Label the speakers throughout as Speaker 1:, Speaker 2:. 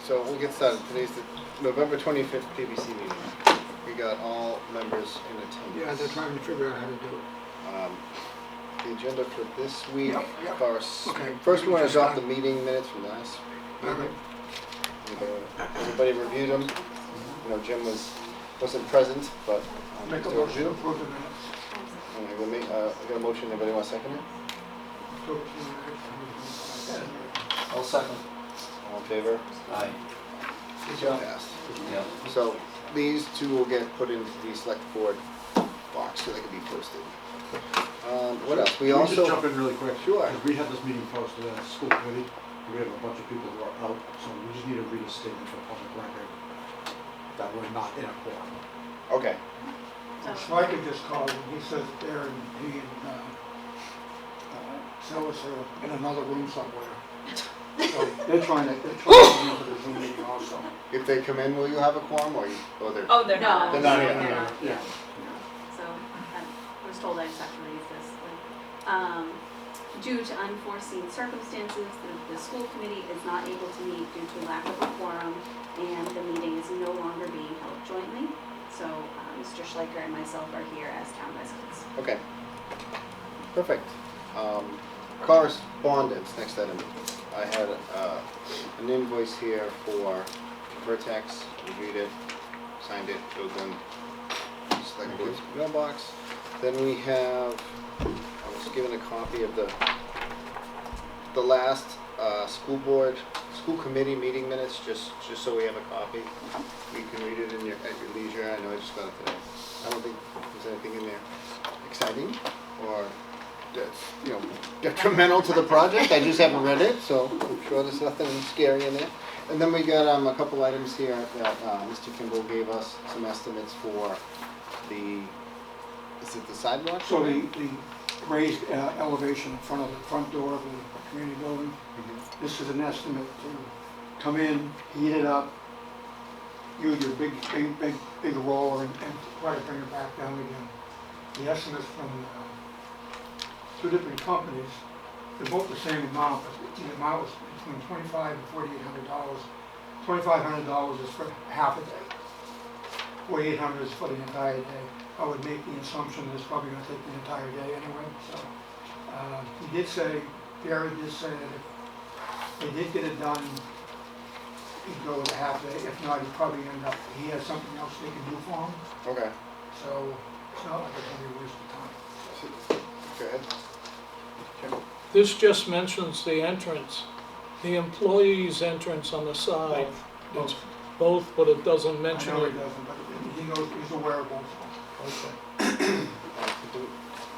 Speaker 1: So we'll get started. Today's the November 25th PBC meeting. We got all members in attendance.
Speaker 2: Yeah, they're trying to figure out how to do it.
Speaker 1: The agenda for this week,
Speaker 2: Yep. Okay.
Speaker 1: first we want to
Speaker 2: Just
Speaker 1: adopt the
Speaker 2: start.
Speaker 1: meeting minutes from last
Speaker 2: All
Speaker 1: meeting.
Speaker 2: right.
Speaker 1: Everybody reviewed them. You know, Jim wasn't present, but
Speaker 2: Make a
Speaker 1: still
Speaker 2: motion to
Speaker 1: reviewed.
Speaker 2: approve the minutes.
Speaker 1: I got a motion. Anybody want to second it?
Speaker 2: Approve the minutes.
Speaker 3: I'll second.
Speaker 1: All in favor?
Speaker 3: Aye.
Speaker 2: Good job.
Speaker 1: Passed.
Speaker 3: Yeah.
Speaker 1: So these two will get put into the select board box so they can be posted. What else? We
Speaker 4: Can
Speaker 1: also
Speaker 4: just jump in really quick?
Speaker 1: Sure.
Speaker 4: Because we had this meeting posted at the school committee. We have a bunch of people who are out, so we just need to read a statement for public record that we're not in a quorum.
Speaker 1: Okay.
Speaker 2: Schleicher just called and he says Darren, he and Sellis are in another room somewhere. So they're trying to get into the Zoom meeting also.
Speaker 1: If they come in, will you have a quorum or they're?
Speaker 5: Oh, they're not.
Speaker 1: They're not
Speaker 5: They're
Speaker 1: here.
Speaker 5: not.
Speaker 4: Yeah.
Speaker 5: So I was told I just have to read this. Due to unforeseen circumstances, the school committee is not able to meet due to lack of a quorum, and the meeting is no longer being held jointly. So Mr. Schleicher and myself are here as town residents.
Speaker 1: Okay. Perfect. Correspondence, next item. I had an invoice here for Vertex. Reviewed it, signed it, filled in select board's mailbox. Then we have, I was given a copy of the last school committee meeting minutes, just so we have a copy. You can read it at your leisure. I know I just got it today. I don't think there's anything in there exciting or that's, detrimental to the project. I just haven't read it, so I'm sure there's nothing scary in there. And then we got a couple items here that Mr. Kimball gave us some estimates for is it the sidewalk?
Speaker 2: So the raised elevation in front of the front door of the community building,
Speaker 1: Mhm.
Speaker 2: this is an estimate to come in, heat it up, use your big roller and try to bring it back down again. The estimates from two different companies, they're both the same amount, but the amount was between $2,500 and $4,800. $2,500 is for half a day. $4,800 is for the entire day. I would make the assumption that it's probably going to take the entire day anyway. So he did say, Gary did say that if they did get it done, he'd go with a half day. If not, he'd probably end up, he has something else they can do for him.
Speaker 1: Okay.
Speaker 2: So it's not like it's going to be a waste of time.
Speaker 1: Go ahead. Kim?
Speaker 6: This just mentions the entrance, the employee's entrance on the side. It's both, but it doesn't
Speaker 2: I
Speaker 6: mention
Speaker 2: know he
Speaker 6: it.
Speaker 2: doesn't, but he knows, he's aware of both.
Speaker 6: Okay.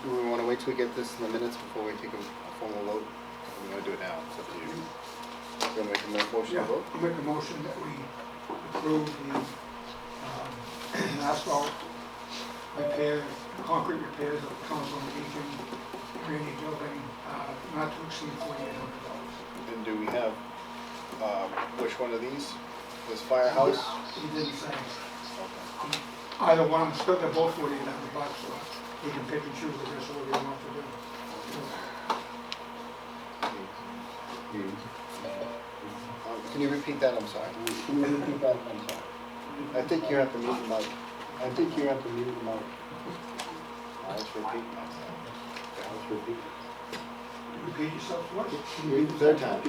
Speaker 1: Do we want to wait till we get this in the minutes before we take a formal vote? We're going to do it now. It's up to you. Going to make a motion to
Speaker 2: Yeah,
Speaker 1: vote?
Speaker 2: I'll make a motion that we approve the asphalt repair, concrete repairs of the Council on Aging community building, not to exceed $4,800.
Speaker 1: And do we have, which one of these? This firehouse?
Speaker 2: He didn't say.
Speaker 1: Okay.
Speaker 2: Either one, they're both $4,800, so he can pick and choose the rest of what he wants to do.
Speaker 1: Can you repeat that? I'm sorry. Can you repeat that? I'm sorry. I think you have to mute the mic. I think you have to mute the mic. Let's repeat myself. Let's repeat.
Speaker 2: Repeat yourself twice.
Speaker 1: Third time.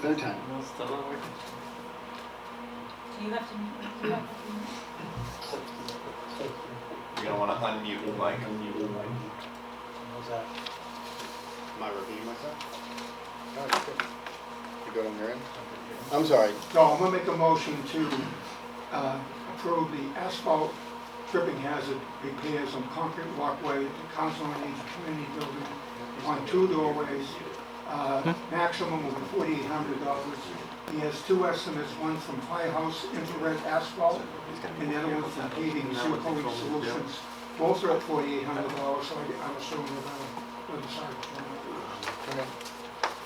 Speaker 3: Third time.
Speaker 5: Do you have to mute?
Speaker 3: You're gonna wanna unmute the mic.
Speaker 1: Am I repeating myself? No, you're good. You good on your end? I'm sorry.
Speaker 2: No, I'm gonna make a motion to approve the asphalt tripping hazard repairs on concrete walkway at the Council on Aging community building on 2 doorways, maximum of $4,800. He has 2 estimates, one from Firehouse Infrared Asphalt, and the other one from Paving Silicone Solutions. Both are at $4,800, so I'm assuming they're decide which one.
Speaker 1: Okay.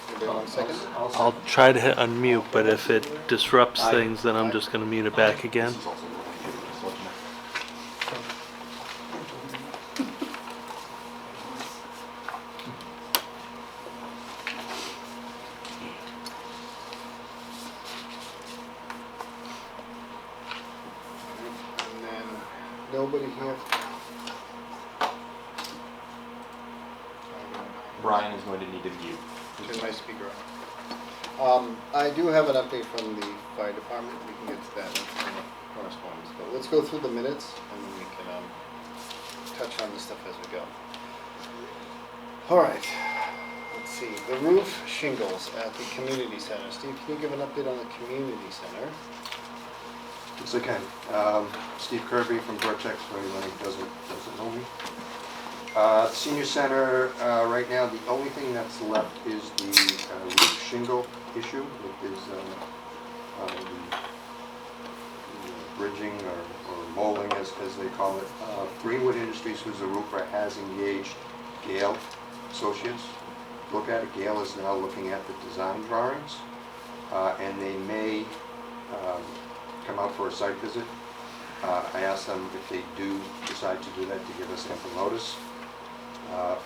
Speaker 1: Anybody want a second?
Speaker 7: I'll try to hit unmute, but if it disrupts things, then I'm just going to mute it back again.
Speaker 1: nobody here.
Speaker 3: Brian is going to need to mute.
Speaker 1: Turn my speaker on. I do have an update from the fire department. We can get to that in the correspondence. But let's go through the minutes and then we can touch on the stuff as we go. All right. Let's see. The roof shingles at the community center. Steve, can you give an update on the community center?
Speaker 8: Yes, I can. Steve Kirby from Vertex, for anyone who doesn't know me. Senior Center, right now, the only thing that's left is the roof shingle issue. It is the bridging or molding, as they call it. Greenwood Industries, who's the roofer, has engaged Gale Associates. Look at it. Gale is now looking at the design drawings, and they may come out for a site visit. I asked them if they do decide to do that to give us ample notice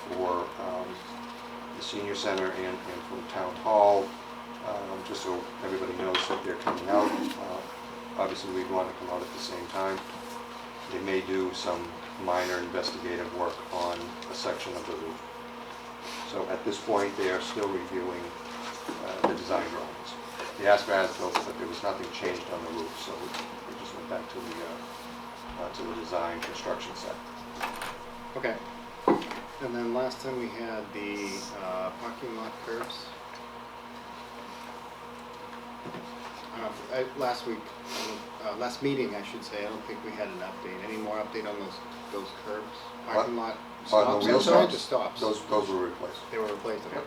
Speaker 8: for the senior center and for town hall, just so everybody knows that they're coming out. Obviously, we'd want to come out at the same time. They may do some minor investigative work on a section of the roof. So at this point, they are still reviewing the design drawings. They asked for as-built, but there was nothing changed on the roof, so we just went back to the design construction set.
Speaker 1: Okay. And then last time we had the parking lot curbs. Last week, last meeting, I should say, I don't think we had an update. Any more update on those curbs? Parking lot stops?
Speaker 8: On the wheel
Speaker 1: I'm sorry,
Speaker 8: stops?
Speaker 1: the stops.
Speaker 8: Those were replaced.
Speaker 1: They were replaced, okay.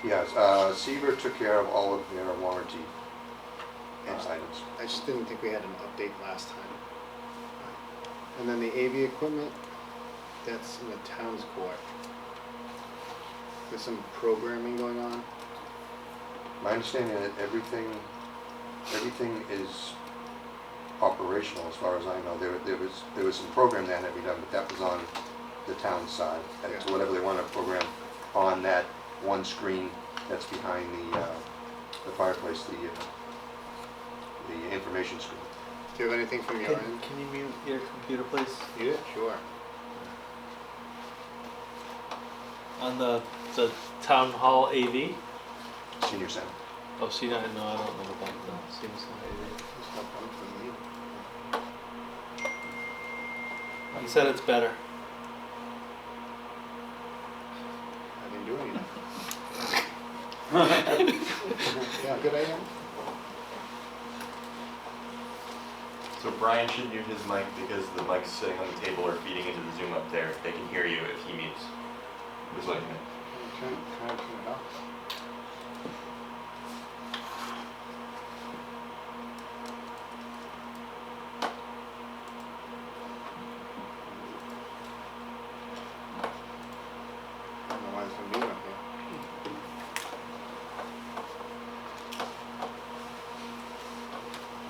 Speaker 8: Yes, Seaver took care of all of their warranty items.
Speaker 1: I just didn't think we had an update last time. And then the AV equipment, that's in the town's court. There's some programming going on.
Speaker 8: My understanding is that everything is operational as far as I know. There was some program that had to be done, but that was on the town side.
Speaker 1: Yeah.
Speaker 8: So whatever they want to program on that one screen that's behind the fireplace, the information screen.
Speaker 1: Do you have anything from your end?
Speaker 7: Can you mute your computer, please?
Speaker 1: Yeah, sure.
Speaker 7: On the town hall AV?
Speaker 8: Senior Center.
Speaker 7: Oh, see, no, I don't know about the senior center AV.
Speaker 1: There's no problem for me.
Speaker 7: He said it's better.
Speaker 1: I didn't do anything. Yeah, good idea.
Speaker 3: So Brian should mute his mic because the mic's sitting on the table or feeding into the Zoom up there. They can hear you if he mutes. It was like
Speaker 1: Can I turn it off? I don't know why it's so mute up here.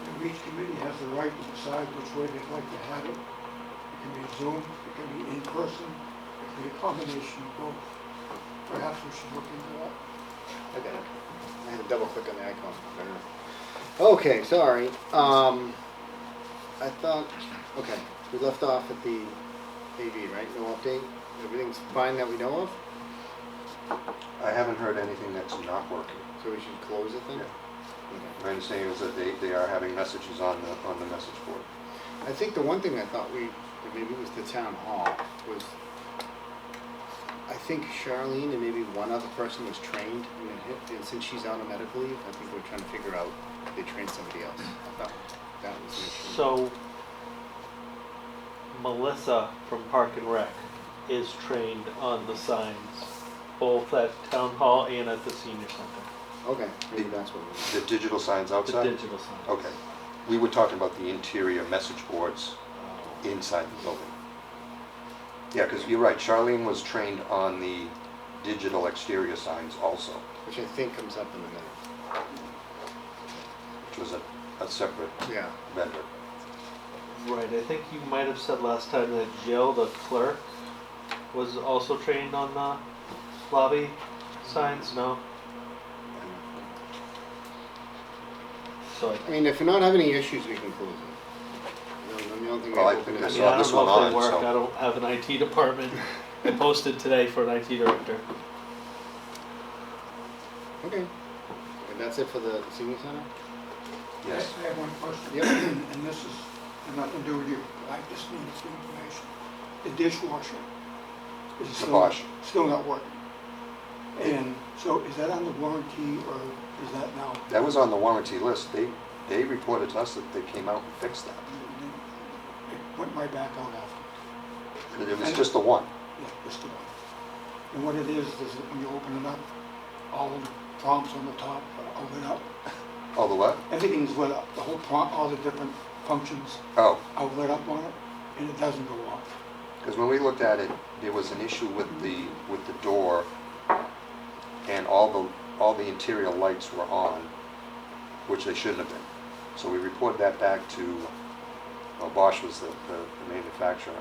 Speaker 2: And each committee has the right to decide which way they'd like to have it. It can be Zoom, it can be in person, it can be a combination of both. Perhaps we should look into that.
Speaker 1: I got it. I had to double click on the icon. Okay, sorry. I thought, okay, we left off at the AV, right? No update? Everything's fine that we know of?
Speaker 8: I haven't heard anything that's not working.
Speaker 1: So we should close it then?
Speaker 8: My understanding is that they are having messages on the message board.
Speaker 1: I think the one thing I thought that maybe it was the town hall, was I think Charlene and maybe one other person was trained in the hip, and since she's out on medical leave, I think we're trying to figure out if they trained somebody else. I thought that was an issue.
Speaker 7: So, Melissa from Park and Rec is trained on the signs, both at Town Hall and at the Senior Center.
Speaker 1: Okay, maybe that's what it was.
Speaker 8: The digital signs
Speaker 7: The
Speaker 8: outside?
Speaker 7: digital signs.
Speaker 8: Okay. We were talking about the interior message boards inside the building. Yeah, because you're right, Charlene was trained on the digital exterior signs also,
Speaker 1: Which I think comes up in a minute.
Speaker 8: which was a separate
Speaker 1: Yeah.
Speaker 8: vendor.
Speaker 7: Right, I think you might have said last time that Jill, the clerk, was also trained on the lobby signs, no? So
Speaker 1: I mean, if you're not having any issues, we can close it. You know, don't think
Speaker 8: Well,
Speaker 1: I
Speaker 8: I
Speaker 1: opened
Speaker 8: think
Speaker 1: it.
Speaker 8: I
Speaker 7: I
Speaker 8: saw
Speaker 7: mean, I
Speaker 8: this
Speaker 7: don't know
Speaker 8: one
Speaker 7: if they
Speaker 8: on,
Speaker 7: work,
Speaker 8: so-
Speaker 7: I don't have an IT department. I posted today for an IT director.
Speaker 1: Okay. And that's it for the senior center?
Speaker 8: Yes.
Speaker 2: I have one question.
Speaker 1: Yep.
Speaker 2: And this is nothing to do with you. I just needed some information. The dishwasher is
Speaker 8: The
Speaker 2: still,
Speaker 8: Bosch.
Speaker 2: still not working. And so is that on the warranty or is that now?
Speaker 8: That was on the warranty list. They reported to us that they came out and fixed that.
Speaker 2: It went right back out after.
Speaker 8: It was just the one.
Speaker 2: Yeah, just the one. And what it is that when you open it up, all the prompts on the top are lit up.
Speaker 8: Oh, the what?
Speaker 2: Everything's lit up. The whole prompt, all the different functions
Speaker 8: Oh,
Speaker 2: are lit up on it, and it doesn't go off.
Speaker 8: because when we looked at it, there was an issue with the door, and all the interior lights were on, which they shouldn't have been. So we reported that back to, well, Bosch was the manufacturer.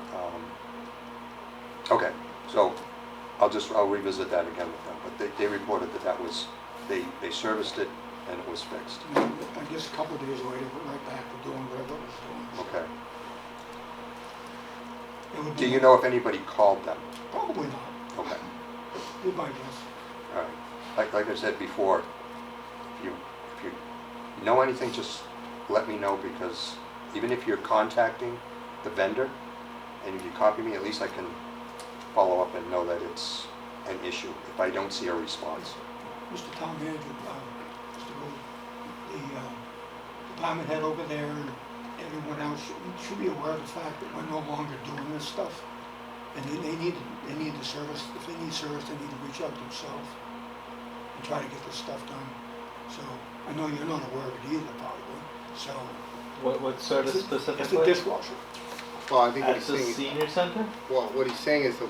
Speaker 8: Okay, so I'll revisit that again with them, but they reported that was, they serviced it and it was fixed.
Speaker 2: And then I guess a couple of days later, it went right back to doing whatever it was doing.
Speaker 8: Okay.
Speaker 2: It would
Speaker 8: Do
Speaker 2: be-
Speaker 8: you know if anybody called them?
Speaker 2: Probably not.
Speaker 8: Okay,
Speaker 2: Be my guess.
Speaker 8: all right. Like I said before, if you know anything, just let me know, because even if you're contacting the vendor, and if you copy me, at least I can follow up and know that it's an issue if I don't see a response.
Speaker 2: Mr. Town Manager, Mr. Gould, the department head over there and everyone else should be aware of the fact that we're no longer doing this stuff. And they need the service. If they need service, they need to reach out themselves and try to get this stuff done. So I know you're not aware of it either, probably. So
Speaker 7: What service
Speaker 2: it's a
Speaker 7: specifically?
Speaker 2: dishwasher.
Speaker 1: Well, I think what
Speaker 7: At
Speaker 1: he's
Speaker 7: the
Speaker 1: saying,
Speaker 7: senior center?
Speaker 1: well, what he's saying is the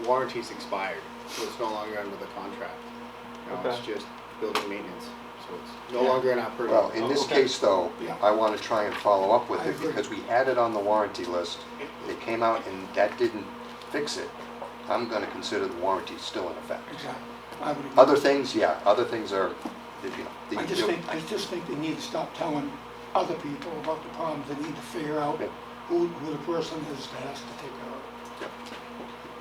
Speaker 1: warranty's expired, so it's no longer under the contract. Now it's
Speaker 7: Okay.
Speaker 1: just building maintenance, so it's no
Speaker 7: Yeah.
Speaker 1: longer in our purview.
Speaker 8: Well, in this
Speaker 7: Okay.
Speaker 8: case though,
Speaker 2: Yeah.
Speaker 8: I want to try and follow up with
Speaker 2: I
Speaker 8: it
Speaker 2: agree.
Speaker 8: because we had it on the warranty list. They came out and that didn't fix it. I'm going to consider the warranty still in effect.
Speaker 2: Exactly. I would agree.
Speaker 8: Other things, yeah, other things are, you know.
Speaker 2: I just think they need to stop telling other people about the problems. They need to figure out
Speaker 8: Yeah.
Speaker 2: who the person is that has to take care of it.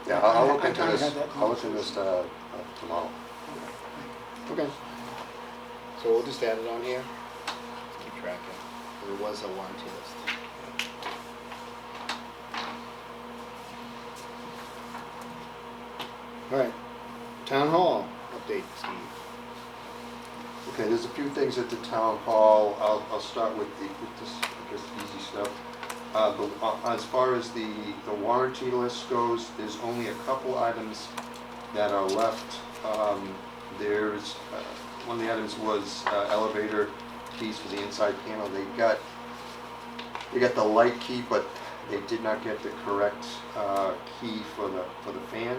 Speaker 8: Yeah, I'll look
Speaker 2: I
Speaker 8: into
Speaker 2: kinda
Speaker 8: this,
Speaker 2: had that
Speaker 8: I'll look into this tomorrow.
Speaker 1: Okay. So we'll just add it on here, keep track of, there was a warranty list. All right, town hall update, Steve.
Speaker 8: Okay, there's a few things at the town hall. I'll start with this, I guess, easy stuff. As far as the warranty list goes, there's only a couple items that are left. There's, one of the items was elevator keys for the inside panel. They got the light key, but they did not get the correct key for the fan.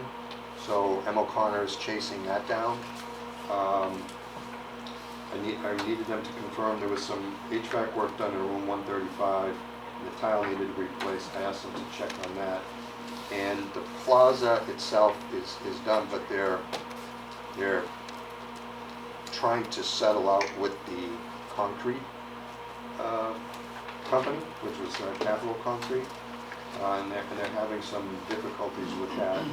Speaker 8: So M. O'Connor is chasing that down. I needed them to confirm there was some HVAC work done in room 135. The tile needed replaced. I asked them to check on that. And the plaza itself is done, but they're trying to settle out with the concrete company, which was Capital Concrete, and they're having some difficulties with that.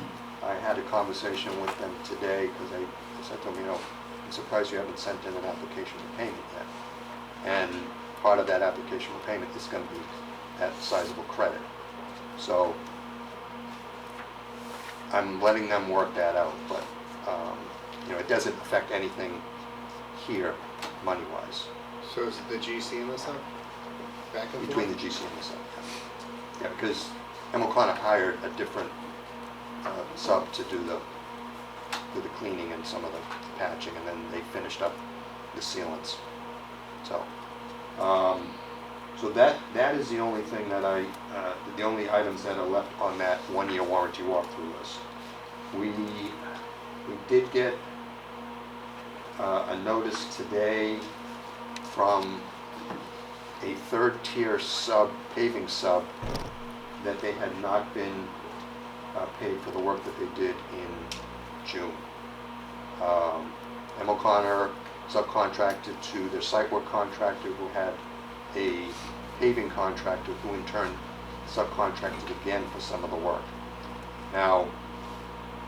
Speaker 8: I had a conversation with them today because I said to them, you know, I'm surprised you haven't sent in an application for payment yet. And part of that application for payment is going to be that sizable credit. So I'm letting them work that out, but you know, it doesn't affect anything here money-wise
Speaker 1: So is it the GC and the sub? Back and
Speaker 8: between the
Speaker 1: forth?
Speaker 8: GC and the sub. Yeah, because M. O'Connor hired a different sub to do the cleaning and some of the patching, and then they finished up the sealants. So, so that is the only thing that the only items that are left on that one-year warranty walkthrough list. We did get a notice today from a third-tier sub, paving sub, that they had not been paid for the work that they did in June. M. O'Connor subcontracted to their site work contractor, who had a paving contractor, who in turn subcontracted again for some of the work. Now,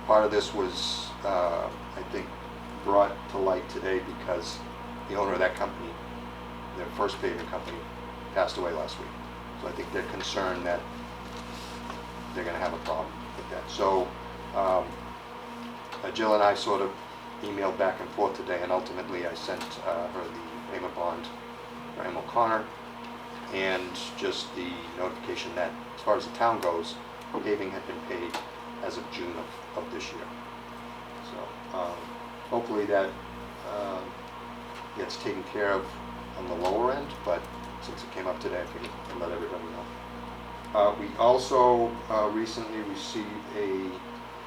Speaker 8: part of this was, I think, brought to light today because the owner of that company, their first paving company, passed away last week. So I think they're concerned that they're gonna have a problem with that. So Jill and I sort of emailed back and forth today, and ultimately I sent her the payment bond for M. O'Connor and just the notification that as far as the town goes, paving had been paid as of June of this year. So hopefully that gets taken care of on the lower end, but since it came up today, I figured I'd let everybody know. We also recently received a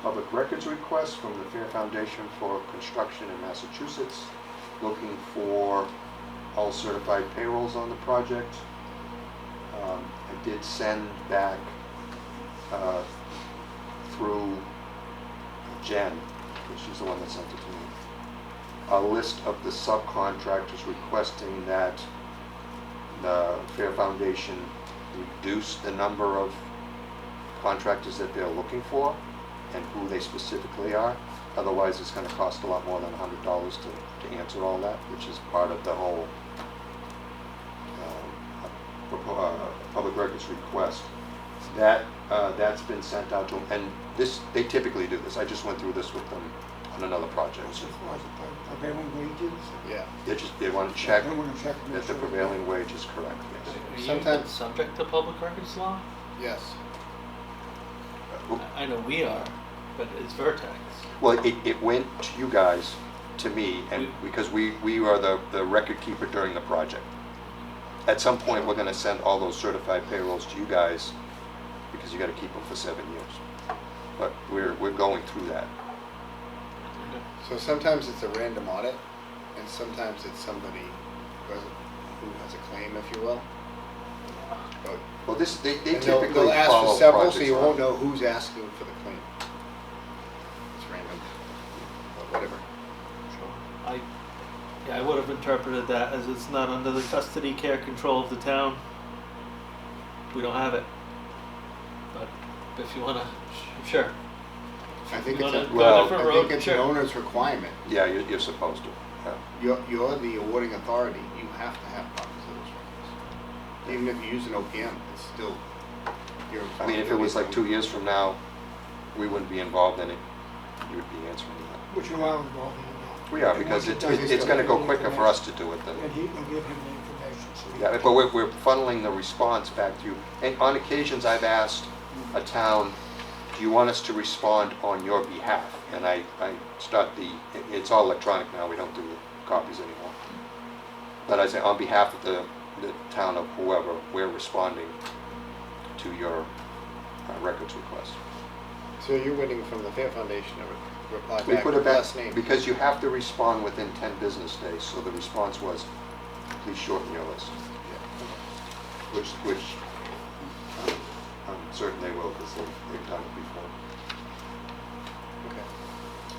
Speaker 8: public records request from the Fair Foundation for Construction in Massachusetts, looking for all certified payrolls on the project. I did send back through Jen, which is the one that sent it to me, a list of the subcontractors requesting that the Fair Foundation reduce the number of contractors that they're looking for and who they specifically are. Otherwise, it's going to cost a lot more than $100 to answer all that, which is part of the whole public records request. That's been sent out to them, and they typically do this. I just went through this with them on another project.
Speaker 2: So far as the prevailing wages,
Speaker 1: Yeah.
Speaker 8: They want to check
Speaker 2: they want to check to make
Speaker 8: that the
Speaker 2: sure.
Speaker 8: prevailing wage is correct, yes.
Speaker 7: Are you
Speaker 1: Sometimes-
Speaker 7: subject to public records law?
Speaker 1: Yes.
Speaker 7: I know we are, but it's Vertex.
Speaker 8: Well, it went to you guys, to me, and because we are the record keeper during the project. At some point, we're gonna send all those certified payrolls to you guys, because you gotta keep them for 7 years. But we're going through that.
Speaker 1: So sometimes it's a random audit, and sometimes it's somebody who has a claim, if you will. But
Speaker 8: Well, they
Speaker 1: and
Speaker 8: typically
Speaker 1: they'll ask
Speaker 8: follow
Speaker 1: for several, so
Speaker 8: projects
Speaker 1: you won't
Speaker 8: on.
Speaker 1: know who's asking for the claim. It's random, but whatever.
Speaker 7: I would have interpreted that as it's not under the custody, care, control of the town. We don't have it. But if you wanna, sure.
Speaker 1: I think
Speaker 7: You
Speaker 1: it's
Speaker 7: wanna
Speaker 1: a,
Speaker 7: go
Speaker 8: well,
Speaker 7: a
Speaker 1: I
Speaker 7: different
Speaker 1: think
Speaker 7: road,
Speaker 1: it's an
Speaker 7: sure.
Speaker 1: owner's requirement.
Speaker 8: Yeah, you're supposed to. Yeah.
Speaker 1: You're the awarding authority, you have to have copies of those records. Even if you use an OPM, it's still your
Speaker 8: I mean, if it was like
Speaker 1: responsibility.
Speaker 8: 2 years from now, we wouldn't be involved in it. You would be answering that.
Speaker 2: Which you are involved in.
Speaker 8: We are,
Speaker 2: And
Speaker 8: because
Speaker 2: once he does, he's
Speaker 8: it's
Speaker 2: gonna
Speaker 8: gonna go
Speaker 2: give
Speaker 8: quicker
Speaker 2: the
Speaker 8: for us to do it than.
Speaker 2: And he will give him the information, so. he
Speaker 8: Yeah,
Speaker 2: can-
Speaker 8: but we're funneling the response back to you. And on occasions, I've asked a town, do you want us to respond on your behalf? And I start it's all electronic now, we don't do copies anymore. But I say, on behalf of the town of whoever, we're responding to your records request.
Speaker 1: So you're waiting from the Fair Foundation to reply
Speaker 8: We
Speaker 1: back
Speaker 8: put
Speaker 1: with
Speaker 8: it back,
Speaker 1: last name.
Speaker 8: because you have to respond within 10 business days, so the response was, please shorten your list. Which I'm certain they will, because they've done it before.
Speaker 1: Okay.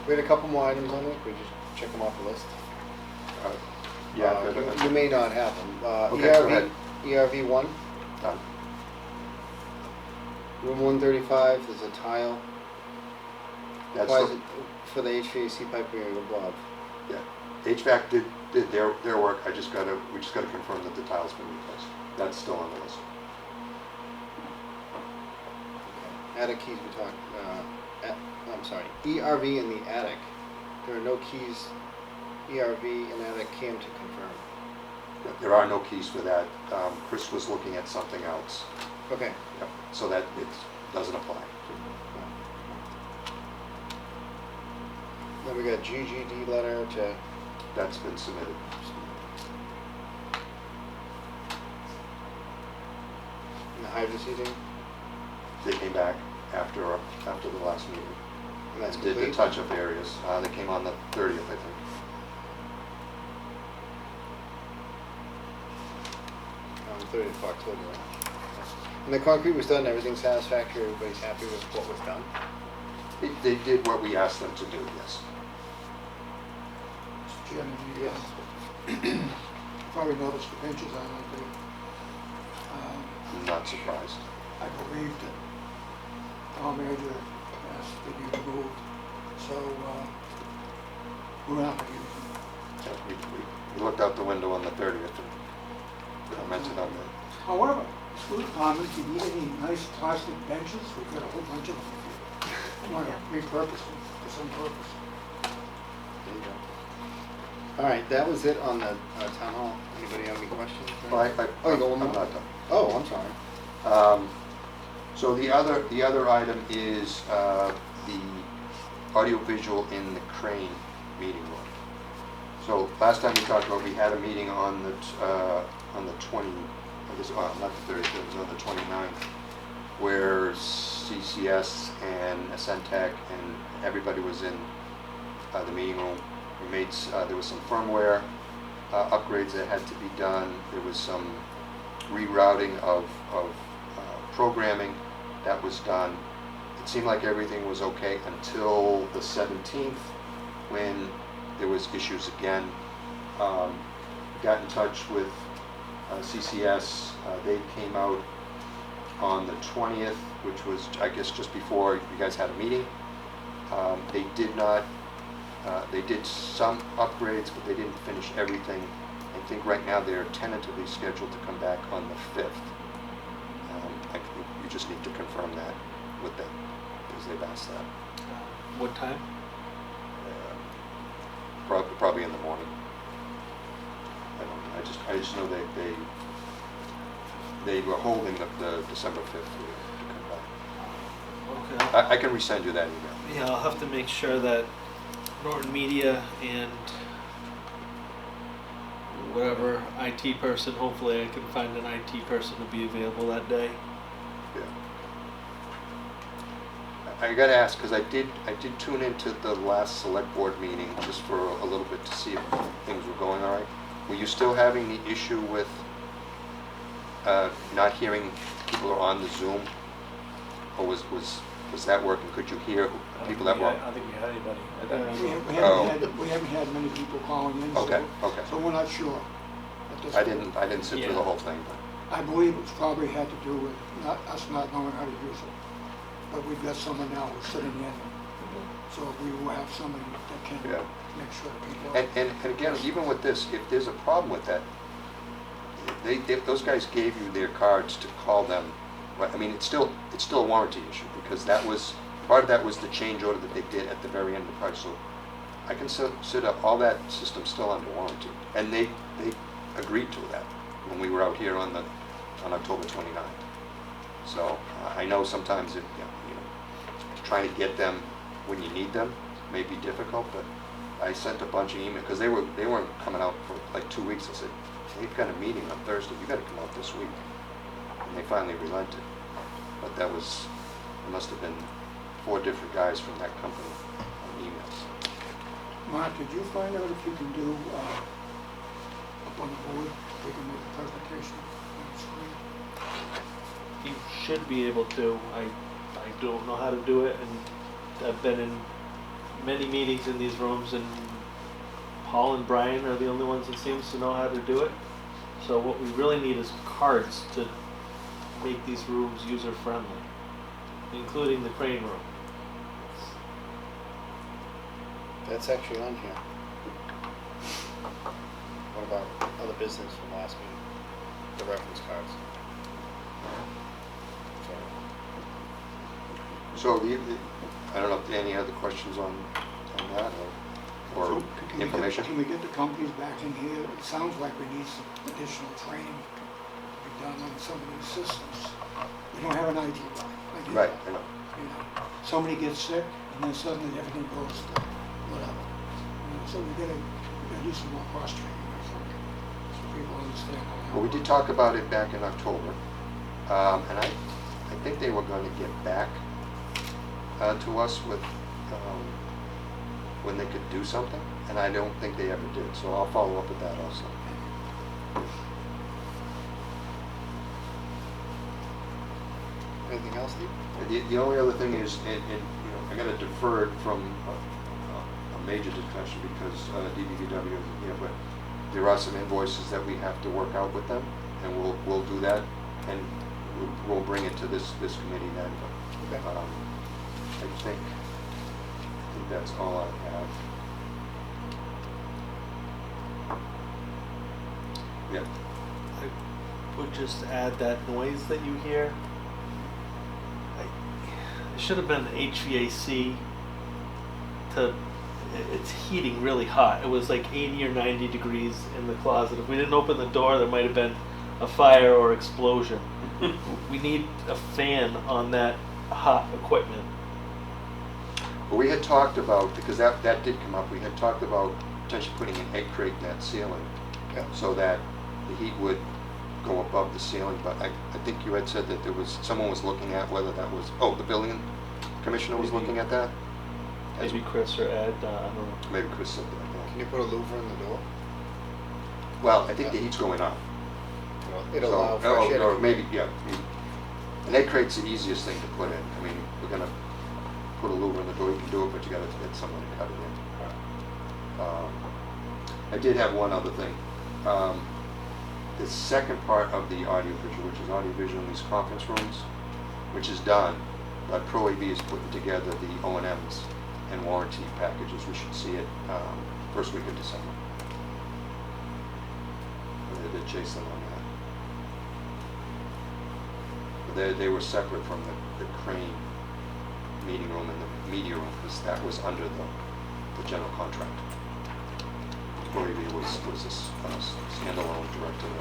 Speaker 1: We had a couple more items on it, we just check them off the list. You may not have them.
Speaker 8: Okay, go ahead.
Speaker 1: ERV 1,
Speaker 8: Done.
Speaker 1: room 135, there's a tile.
Speaker 8: That's
Speaker 1: Why is
Speaker 8: the-
Speaker 1: it for the HVAC piping above?
Speaker 8: Yeah, HVAC did their work, we just gotta confirm that the tile's been replaced. That's still on the list.
Speaker 1: Attic keys we talked, I'm sorry, ERV in the attic. There are no keys, ERV and attic cam to confirm.
Speaker 8: There are no keys for that. Chris was looking at something else,
Speaker 1: Okay.
Speaker 8: Yep, so that it doesn't apply.
Speaker 1: Then we got GGD letter to,
Speaker 8: That's been submitted.
Speaker 1: and the hydro seeding,
Speaker 8: They came back after the last meeting.
Speaker 1: and that's
Speaker 8: Did the
Speaker 1: complete.
Speaker 8: touch-up areas. They came on the 30th, I think.
Speaker 1: On the 30th of October. And the concrete was done, everything satisfactory, everybody's happy with what was done?
Speaker 8: They did what we asked them to do, yes.
Speaker 2: Mr. Chairman, you probably noticed the benches on it.
Speaker 8: I'm not surprised.
Speaker 2: I believe that our manager asked to be removed, so, we're not gonna use them.
Speaker 8: Yeah, we looked out the window on the 30th and commented on that.
Speaker 2: However, school department, if you need any nice plastic benches, we've got a whole bunch of them. If you want to repurpose them for some purpose.
Speaker 1: There you go. All right, that was it on the town hall. Anybody have any questions?
Speaker 8: Well,
Speaker 1: Oh, you got one
Speaker 8: I'm
Speaker 1: more?
Speaker 8: not done.
Speaker 1: Oh, I'm sorry.
Speaker 8: So the other item is the audiovisual in the Crane meeting room. So last time we talked about, we had a meeting on the 20, I guess, not the 30th, it was on the 29th, where CCS and Ascentech and everybody was in the meeting room. We made, there was some firmware upgrades that had to be done. There was some rerouting of programming that was done. It seemed like everything was okay until the 17th, when there was issues again. Got in touch with CCS. They came out on the 20th, which was, I guess, just before you guys had a meeting. They did not, they did some upgrades, but they didn't finish everything. I think right now they're tentatively scheduled to come back on the 5th. I think you just need to confirm that with them, because they've asked that.
Speaker 7: What time?
Speaker 8: Probably in the morning. I don't know. I just know they were holding the December 5th to come back.
Speaker 7: Okay.
Speaker 8: I can resend you that email.
Speaker 7: Yeah, I'll have to make sure that Norton Media and whatever IT person, hopefully I can find an IT person to be available that day.
Speaker 8: Yeah. I gotta ask, because I did tune into the last select board meeting just for a little bit to see if things were going all right. Were you still having the issue with not hearing people on the Zoom? Or was that working? Could you hear people that were?
Speaker 4: I don't think we had anybody.
Speaker 2: We haven't had many people calling in,
Speaker 8: Okay,
Speaker 2: so,
Speaker 8: okay.
Speaker 2: so we're not sure at this
Speaker 8: I
Speaker 2: point.
Speaker 8: didn't sit through the
Speaker 7: Yeah.
Speaker 8: whole thing, but.
Speaker 2: I believe it's probably had to do with us not knowing how to use it. But we've got someone now who's sitting in, so we will have somebody that can
Speaker 8: Yeah.
Speaker 2: make sure that people.
Speaker 8: And again, even with this, if there's a problem with that, those guys gave you their cards to call them. I mean, it's still a warranty issue, because that was, part of that was the change order that they did at the very end of the project. So I consider all that system still under warranty. And they agreed to that when we were out here on October 29th. So I know sometimes trying to get them when you need them may be difficult, but I sent a bunch of emails, because they weren't coming out for like 2 weeks. I said, they've got a meeting on Thursday, you gotta come out this week. And they finally relented. But there must have been 4 different guys from that company on emails.
Speaker 2: Mark, did you find out if you can do, up on the board, we can make a presentation on the screen?
Speaker 7: You should be able to. I don't know how to do it, and I've been in many meetings in these rooms, and Paul and Brian are the only ones that seems to know how to do it. So what we really need is cards to make these rooms user-friendly, including the crane room.
Speaker 1: That's actually on here. What about other business from last meeting? The reference cards.
Speaker 8: So I don't know if any other questions on that or
Speaker 2: So can we
Speaker 8: information?
Speaker 2: Can we get the companies back in here? It sounds like we need some additional training to be done on some of these systems. We don't have an IT guy. I get
Speaker 8: Right,
Speaker 2: that.
Speaker 8: I know.
Speaker 2: You know, somebody gets sick, and then suddenly everything goes to whatever. You know, so we gotta do some more cross training, I think, so people understand how.
Speaker 8: Well, we did talk about it back in October, and I think they were going to get back to us with when they could do something, and I don't think they ever did. So I'll follow up with that also.
Speaker 1: Anything else, Steve?
Speaker 8: The only other thing is, I got to defer it from a major discussion because DBVW isn't here, but there are some invoices that we have to work out with them, and we'll do that. And we'll bring it to this committee then, but,
Speaker 1: Okay.
Speaker 8: I think that's all I have. Yeah,
Speaker 7: I would just add that noise that you hear. It should have been HVAC it's heating really hot. It was like 80 or 90 degrees in the closet. If we didn't open the door, there might have been a fire or explosion. We need a fan on that hot equipment.
Speaker 8: well, we had talked about, because that did come up, we had talked about potentially putting an egg crate in that ceiling,
Speaker 1: Yeah.
Speaker 8: so that the heat would go above the ceiling, but I think you had said that someone was looking at whether that was, the building commissioner was
Speaker 7: Maybe.
Speaker 8: looking at that?
Speaker 7: Maybe Chris or Ed, I don't know.
Speaker 8: Maybe Chris said that.
Speaker 1: Can you put a louver in the door?
Speaker 8: Well, I think the heat's going up.
Speaker 1: It'll
Speaker 8: So-
Speaker 1: allow fresh air.
Speaker 8: Or maybe, yeah. And egg crate's the easiest thing to put in. I mean, we're gonna put a louver in the door, you can do it, but you gotta get someone to cut it in. I did have one other thing. The second part of the audiovisual, which is audiovisual in these conference rooms, which is done, but Pro AV is putting together the O&Ms and warranty packages. We should see it first week of December. They did Jason on that. They were separate from the crane meeting room and the media room, because that was under the general contract. Pro AV was this standalone direct to the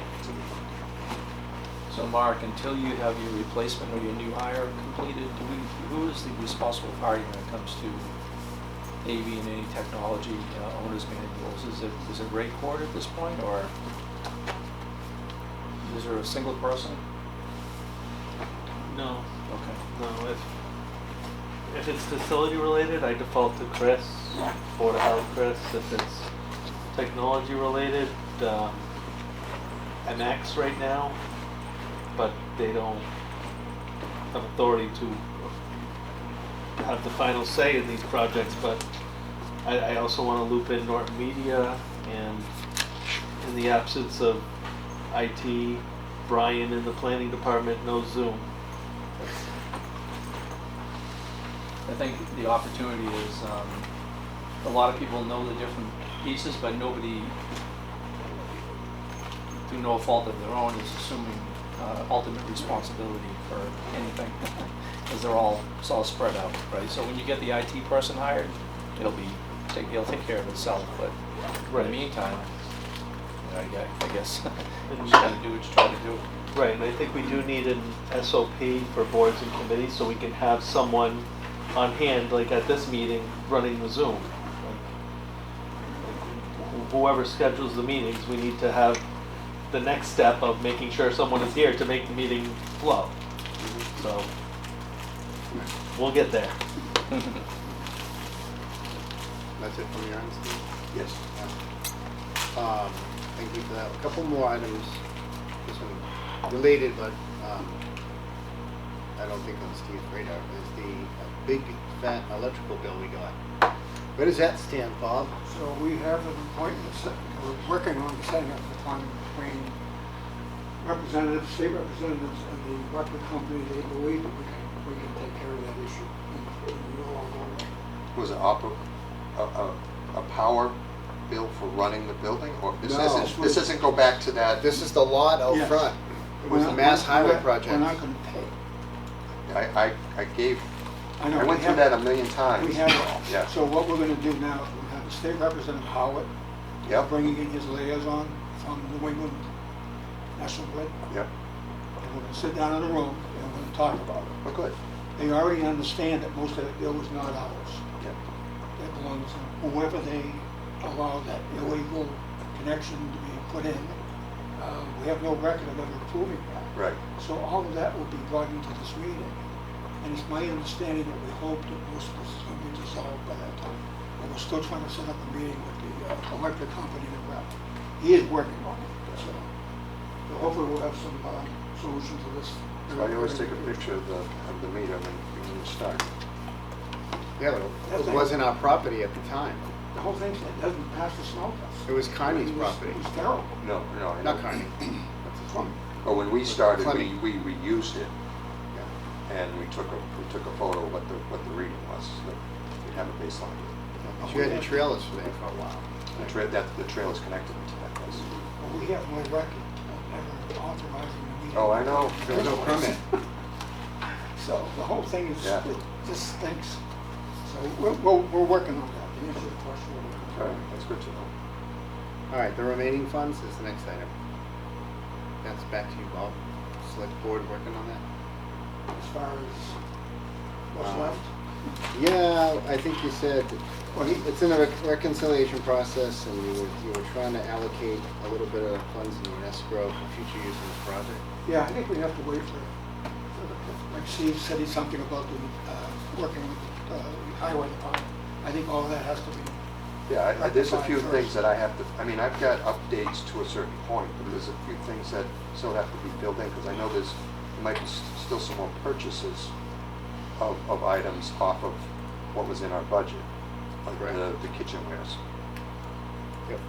Speaker 9: So Mark, until you have your replacement or your new hire completed, who is the responsible party when it comes to AV and any technology owners manuals? Is it Ray Cord at this point, or is there a single person?
Speaker 7: No,
Speaker 9: Okay.
Speaker 7: no. If it's facility related, I default to Chris, Board of Health Chris. If it's technology related, MX right now, but they don't have authority to have the final say in these projects. But I also want to loop in Norton Media, and in the absence of IT, Brian in the planning department knows Zoom.
Speaker 9: I think the opportunity is, a lot of people know the different pieces, but nobody, through no fault of their own, is assuming ultimate responsibility for anything, because it's all spread out, right? So when you get the IT person hired, it'll take care of itself, but in the meantime, I guess you just gotta do what you try to do.
Speaker 7: Right, and I think we do need an SOP for boards and committees, so we can have someone on hand, like at this meeting, running the Zoom. Whoever schedules the meetings, we need to have the next step of making sure someone is here to make the meeting flow. So, we'll get there.
Speaker 1: That's it from your end, Steve?
Speaker 8: Yes.
Speaker 1: Thank you for that. A couple more items, this one related, but I don't think on Steve's radar, is the big fat electrical bill we got. Where does that stand, Bob?
Speaker 2: So we have an appointment set, we're working on setting up the fund between representatives, state representatives, and the electric company. They believe that we can take care of that issue. And we'll all go away.
Speaker 8: Was it a power bill for running the building, or this
Speaker 1: No.
Speaker 8: this doesn't go back to that?
Speaker 1: This is the lot out
Speaker 2: Yes.
Speaker 1: front. It was
Speaker 2: We're
Speaker 1: the
Speaker 2: not-
Speaker 1: Mass
Speaker 2: we're
Speaker 1: Highway
Speaker 2: not-
Speaker 1: project.
Speaker 2: We're not gonna pay.
Speaker 8: I
Speaker 2: know,
Speaker 8: went
Speaker 2: we
Speaker 8: through
Speaker 2: have-
Speaker 8: that a million times.
Speaker 2: We have it all.
Speaker 8: Yeah.
Speaker 2: So what we're gonna do now is we'll have the state representative Howard
Speaker 8: Yep,
Speaker 2: bringing in his liaison from New England National Grid.
Speaker 8: yep.
Speaker 2: And we're gonna sit down in a room and we're gonna talk about it.
Speaker 8: Oh, good.
Speaker 2: They already understand that most of the bill is not ours.
Speaker 8: Yep.
Speaker 2: That belongs to whoever they allow that illegal connection to be put in. We have no record of ever approving that.
Speaker 8: Right.
Speaker 2: So all of that will be brought into this meeting. And it's my understanding that we hope that most of this is going to be dissolved by that time. But we're still trying to set up a meeting with the electric company and rep. He is working on it. So hopefully we'll have some solution to this.
Speaker 8: So I always take a picture of the meter when you start.
Speaker 1: Yeah, but it wasn't our property at the time.
Speaker 2: The whole thing doesn't pass the smell test.
Speaker 1: It was Connie's property.
Speaker 2: It was terrible.
Speaker 8: No, I
Speaker 1: Not
Speaker 8: know.
Speaker 1: Connie.
Speaker 2: That's the point.
Speaker 8: But when we started,
Speaker 1: Plenty.
Speaker 8: we reused it,
Speaker 1: Yeah.
Speaker 8: and we took a photo of what the reading was, so that we'd have a baseline.
Speaker 1: You had your trailers for there for a while.
Speaker 8: The trail is connected to that, yes.
Speaker 2: Well, we have no record of ever authorizing the meeting.
Speaker 8: Oh, I know.
Speaker 1: There was no permit.
Speaker 2: So the whole thing is,
Speaker 8: Yeah.
Speaker 2: it just stinks. So we're working on that. To answer your question, we're working on
Speaker 8: Okay, that's good to know.
Speaker 1: All right, the remaining funds is the next item. That's back to you, Bob. Select board working on that?
Speaker 2: that. As far as what's left.
Speaker 1: Yeah, I think you said,
Speaker 2: Well, he,
Speaker 1: it's in a reconciliation process, and you were trying to allocate a little bit of funds in an escrow for future use in the project.
Speaker 2: yeah, I think we have to wait for like Steve said, he's something about the, working with the highway department. I think all of that has to be,
Speaker 8: Yeah, there's a
Speaker 2: Rectify
Speaker 8: few
Speaker 2: first.
Speaker 8: things that I have to, I mean, I've got updates to a certain point, but there's a few things that still have to be filled in, because I know there might be still some more purchases of items off of what was in our budget, like
Speaker 1: Correct.
Speaker 8: the kitchenwares,
Speaker 1: Yep.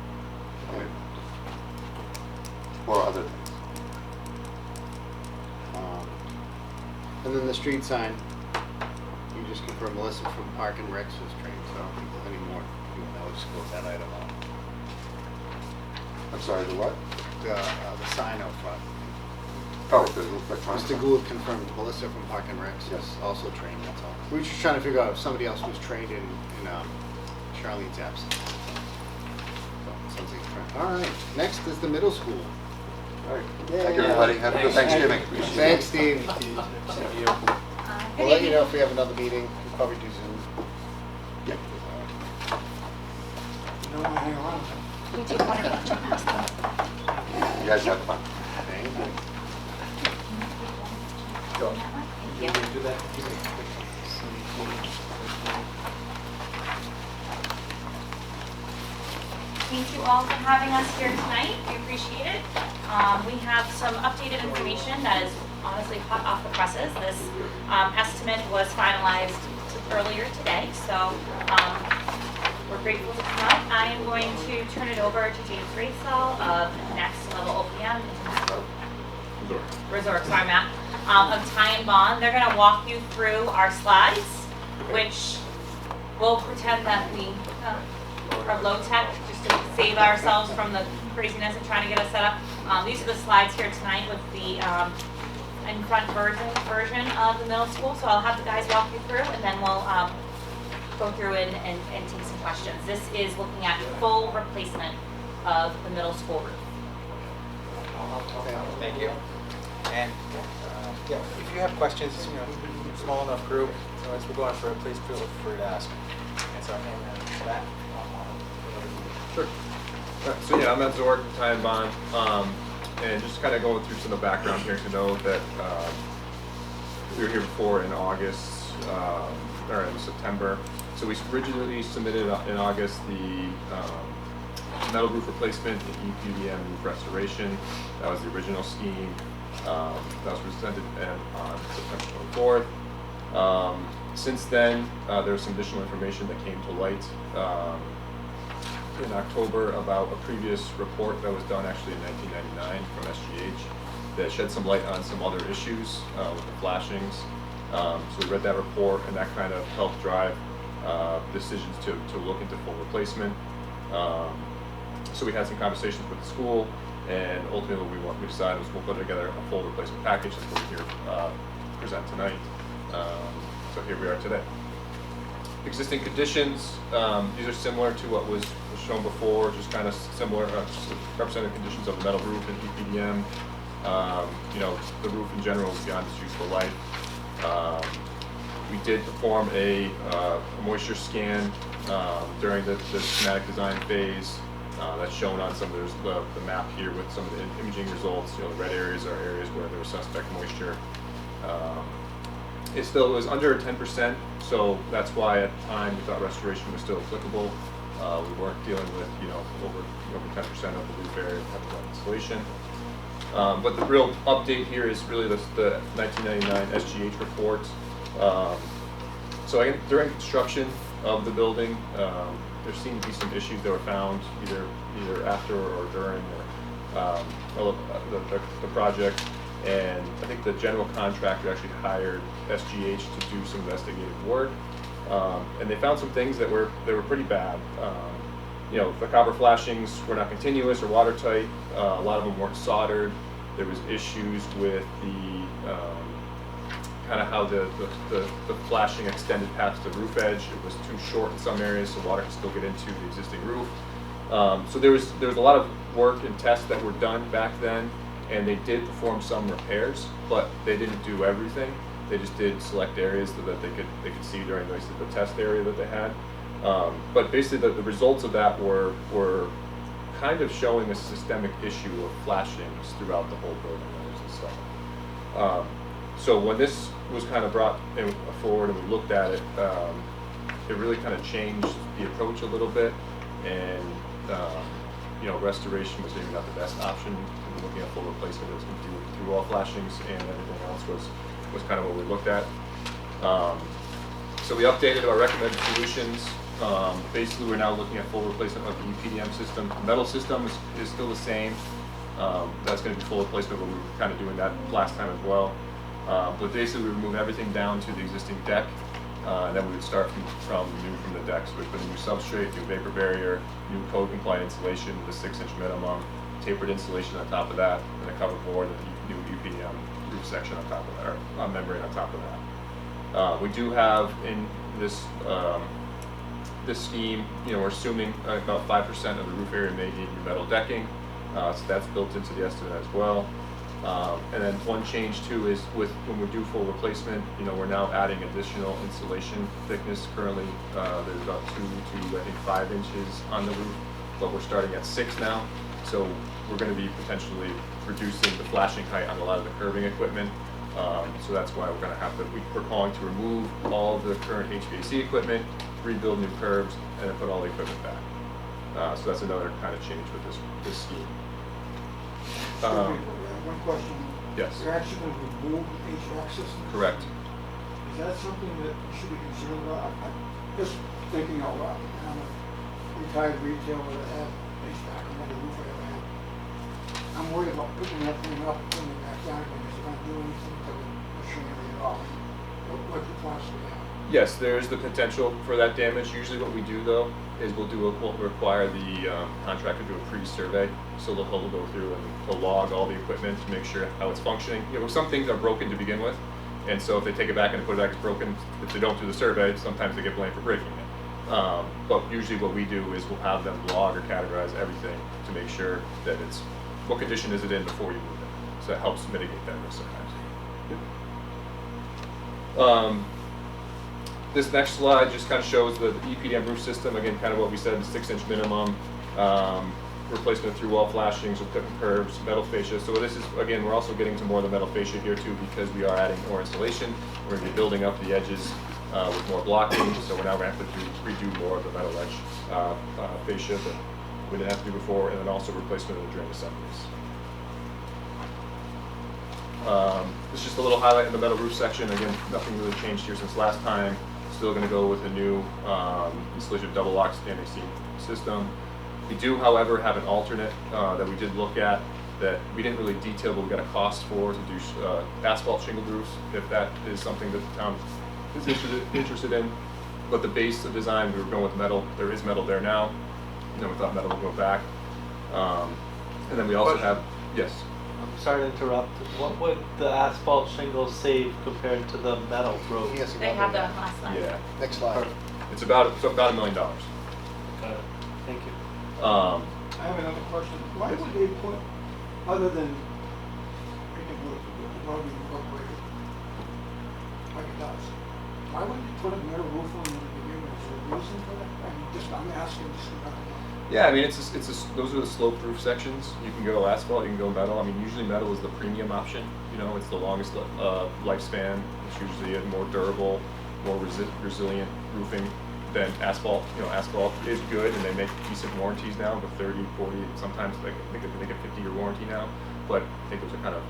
Speaker 8: or other things.
Speaker 1: And then the street sign, you just confirmed Melissa from Park and Recs was trained, so I don't think there's any more. You know, just close that item out.
Speaker 8: I'm sorry, the what?
Speaker 1: The sign out front.
Speaker 8: Oh, the electronic.
Speaker 1: Mr. Gould confirmed Melissa from Park and Recs is
Speaker 8: Yes.
Speaker 1: also trained, that's all. We were just trying to figure out if somebody else was trained in Charlene's absence. So, sounds like a friend. All right, next is the middle school.
Speaker 8: All right. Thank you, everybody. Have a good Thanksgiving.
Speaker 1: Thanks, Steve. We'll let you know if we have another meeting. We'll probably do Zoom.
Speaker 8: Yeah.
Speaker 2: you know, hang around.
Speaker 5: We do want to get you past
Speaker 8: You guys have fun.
Speaker 1: Thank you.
Speaker 10: Thank you all for having us here tonight. We appreciate it. We have some updated information that is honestly hot off the presses. This estimate was finalized earlier today, so we're grateful to come out. I am going to turn it over to James Gracel of Next Level OPM Resort, sorry, Matt, of Ty and Bond. They're going to walk you through our slides, which we'll pretend that we are low tech, just to save ourselves from the craziness of trying to get us set up. These are the slides here tonight with the in front version of the middle school. So I'll have the guys walk you through, and then we'll go through and take some questions. This is looking at full replacement of the middle school roof.
Speaker 11: Thank you. And yeah, if you have questions, small enough group, as we're going through it, please feel free to ask. And so, and that.
Speaker 12: Sure. So yeah, I'm at Zork, Ty and Bond, and just kind of going through some of the background here to know that we were here before in August, or in September. So we originally submitted in August the metal roof replacement, the EPDM roof restoration. That was the original scheme. That was presented on September 24th. Since then, there was some additional information that came to light in October about a previous report that was done actually in 1999 from SGH that shed some light on some other issues with the flashings. So we read that report, and that kind of helped drive decisions to look into full replacement. So we had some conversations with the school, and ultimately what we decided was we'll put together a full replacement package. That's what we're here present tonight. So here we are today. Existing conditions, these are similar to what was shown before, just kind of similar, representative conditions of the metal roof and EPDM. The roof in general is beyond its useful life. We did perform a moisture scan during the schematic design phase. That's shown on some of the map here with some of the imaging results. The red areas are areas where there was suspect moisture. It was under 10%, so that's why at the time we thought restoration was still applicable. We weren't dealing with over 10% of the roof area of installation. But the real update here is really the 1999 SGH report. So during construction of the building, there seemed to be some issues that were found either after or during the project. And I think the general contractor actually hired SGH to do some investigative work. And they found some things that were pretty bad. You know, the copper flashings were not continuous or watertight. A lot of them weren't soldered. There was issues with the kind of how the flashing extended past the roof edge. It was too short in some areas, so water could still get into the existing roof. So there was a lot of work and tests that were done back then, and they did perform some repairs, but they didn't do everything. They just did select areas so that they could see during the test area that they had. But basically, the results of that were kind of showing a systemic issue of flashings throughout the whole building and stuff. So when this was kind of brought forward and we looked at it, it really kind of changed the approach a little bit, and you know, restoration was maybe not the best option. We were looking at full replacement that was going to do through all flashings, and everything else was kind of what we looked at. So we updated our recommended solutions. Basically, we're now looking at full replacement of the EPDM system. The metal system is still the same. That's going to be full replacement, but we were kind of doing that last time as well. But basically, we remove everything down to the existing deck, and then we would start from the deck. So we put a new substrate, new vapor barrier, new code compliant insulation with a 6-inch minimum, tapered insulation on top of that, and a cover board and a new EPDM roof section on top of that, or membrane on top of that. We do have in this this scheme, you know, we're assuming about 5% of the roof area may need new metal decking, so that's built into the estimate as well. And then one change too is when we do full replacement, you know, we're now adding additional insulation thickness. Currently, there's about 2 to I think 5 inches on the roof, but we're starting at 6 now. So we're going to be potentially reducing the flashing height on a lot of the curbing equipment. So that's why we're going to have to, we're calling to remove all of the current HVAC equipment, rebuild new curbs, and then put all the equipment back. So that's another kind of change with this scheme.
Speaker 2: One question.
Speaker 12: Yes.
Speaker 2: You're actually going to remove the HVAC system?
Speaker 12: Correct.
Speaker 2: Is that something that you should be concerned about? I'm just thinking out loud. I'm a retired retailer that had HVAC on the roof I ever had. I'm worried about picking that thing up and putting it back down again. Is it going to do anything to the machinery at all? What could possibly happen?
Speaker 12: Yes, there is the potential for that damage. Usually what we do though is we'll require the contractor to do a pre-survey. So he'll go through and he'll log all the equipment to make sure how it's functioning. You know, some things are broken to begin with, and so if they take it back and put it back as broken, if they don't do the survey, sometimes they get blamed for breaking it. But usually what we do is we'll have them log or categorize everything to make sure that it's, what condition is it in before you move it. So it helps mitigate that risk sometimes. This next slide just kind of shows the EPDM roof system. Again, kind of what we said, the 6-inch minimum, replacement through wall flashings with different curves, metal fascia. So this is, again, we're also getting to more of the metal fascia here too, because we are adding more insulation. We're going to be building up the edges with more blocking. So we're now going to have to redo more of the metal edge fascia that we didn't have to do before, and then also replacement of the drain assemblies. This is just a little highlight in the metal roof section. Again, nothing really changed here since last time. Still going to go with a new installation of double lock standing seam system. We do, however, have an alternate that we did look at that we didn't really detail, but we got a cost for to do asphalt shingled roofs, if that is something that the town is interested in. But the base of design, we were going with metal. There is metal there now. You know, we thought metal would go back. And then we also have, yes.
Speaker 7: I'm sorry to interrupt. What would the asphalt shingles save compared to the metal roof?
Speaker 1: Yes,
Speaker 10: They have the last slide.
Speaker 12: Yeah.
Speaker 1: Next slide.
Speaker 12: It's about $1 million.
Speaker 7: Got it. Thank you.
Speaker 2: I have another question. Why would they put, other than making the road incorporated, like it does, why would they put a metal roof on the beginning? Is there a reason for that? I'm asking just about that.
Speaker 12: Yeah, I mean, those are the slope-proof sections. You can go asphalt, you can go metal. I mean, usually metal is the premium option. You know, it's the longest lifespan. It's usually a more durable, more resilient roofing than asphalt. You know, asphalt is good, and they make decent warranties now, with 30, 40, sometimes I think they make a 50-year warranty now. But I think those are kind of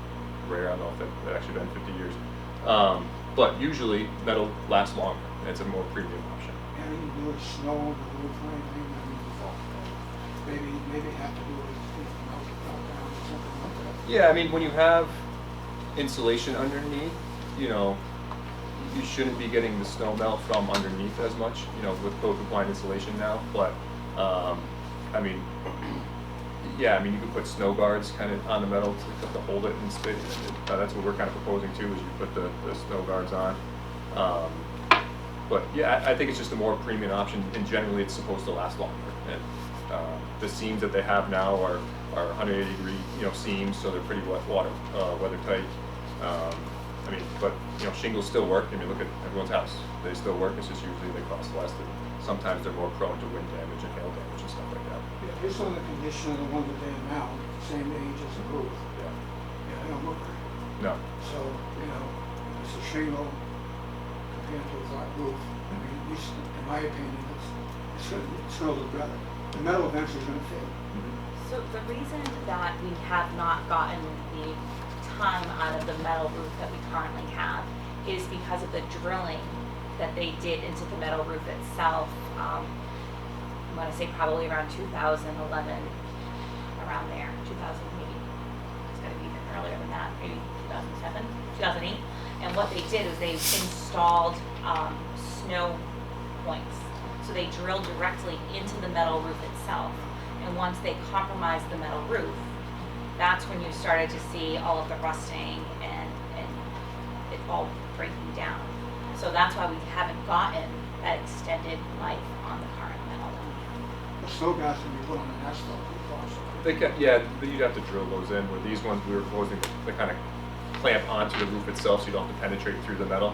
Speaker 12: rare. I don't know if they've actually been 50 years. But usually metal lasts longer, and it's a more premium option.
Speaker 2: Anything to do with snow, the roof or anything? I mean, maybe have to do with melting down.
Speaker 12: Yeah, I mean, when you have insulation underneath, you know, you shouldn't be getting the snow melt from underneath as much, you know, with code compliant insulation now, but, I mean, yeah, I mean, you can put snow guards kind of on the metal to hold it and stay, that's what we're kind of proposing too, is you put the snow guards on. But yeah, I think it's just a more premium option, and generally it's supposed to last longer. And the seams that they have now are 180-degree, you know, seams, so they're pretty weathertight. I mean, but you know, shingles still work. I mean, look at everyone's house; they still work. It's just usually they cost less. And sometimes they're more prone to wind damage and hail damage and stuff like that.
Speaker 2: Yeah, based on the condition of the ones that they have now, same age as the roof,
Speaker 12: Yeah.
Speaker 2: yeah, they don't look right.
Speaker 12: No.
Speaker 2: So, you know, it's a shingle compared to a flat roof. I mean, at least in my opinion, it's gonna look better. The metal eventually is gonna fade.
Speaker 10: So the reason that we have not gotten the ton out of the metal roof that we currently have is because of the drilling that they did into the metal roof itself. I'm gonna say probably around 2011, around there, 2000 maybe. It's gotta be even earlier than that, maybe 2007, 2008. And what they did is they installed snow points. So they drilled directly into the metal roof itself. And once they compromised the metal roof, that's when you started to see all of the rusting and it all breaking down. So that's why we haven't gotten that extended life on the current metal.
Speaker 2: The snow guards can be put on an asphalt roof also.
Speaker 12: They can, yeah, you'd have to drill those in, where these ones we were proposing to kind of clamp onto the roof itself so you don't have to penetrate through the metal.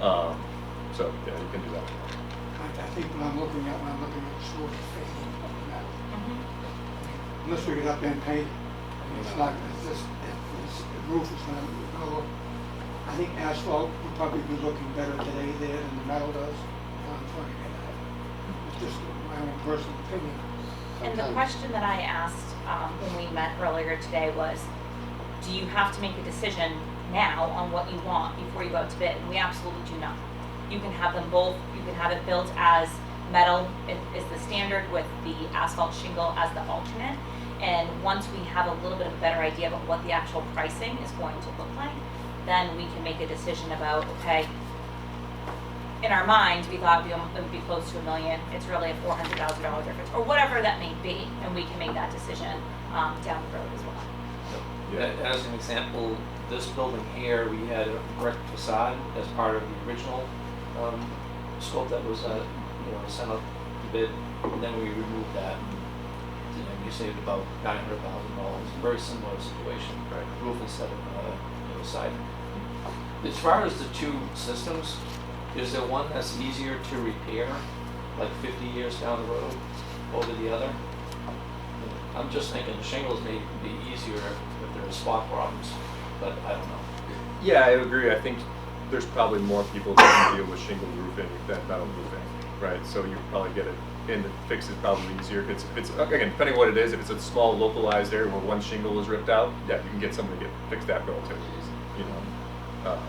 Speaker 12: So, yeah, you can do that.
Speaker 2: I think when I'm looking at the snow fading of the metal, unless we get up there and paint, I mean, it's not, it's just, the roof is gonna look, I think asphalt would probably be looking better today there than the metal does. I'm trying to get at. It's just my own personal opinion.
Speaker 10: And the question that I asked when we met earlier today was, do you have to make a decision now on what you want before you go out to bid? And we absolutely do not. You can have them both, you can have it built as metal is the standard with the asphalt shingle as the alternate. And once we have a little bit of a better idea of what the actual pricing is going to look like, then we can make a decision about, okay, in our minds, we thought it would be close to $1 million. It's really a $400,000 difference, or whatever that may be, and we can make that decision down the road as well.
Speaker 12: Yeah.
Speaker 9: As an example, this building here, we had a brick facade as part of the original scope that was sent out to bid, and then we removed that. And, we saved about $900,000. Very similar situation, right? Roof instead of siding. As far as the two systems, is there one that's easier to repair, like 50 years down the road, over the other? I'm just thinking the shingles may be easier if there are spot problems, but I don't know.
Speaker 12: Yeah, I agree. I think there's probably more people that can deal with shingle roofing than metal roofing, right? So you probably get it in, the fix is probably easier. If it's again, depending on what it is, if it's a small localized area where one shingle is ripped out, yeah, you can get someone to fix that relatively easy, you know.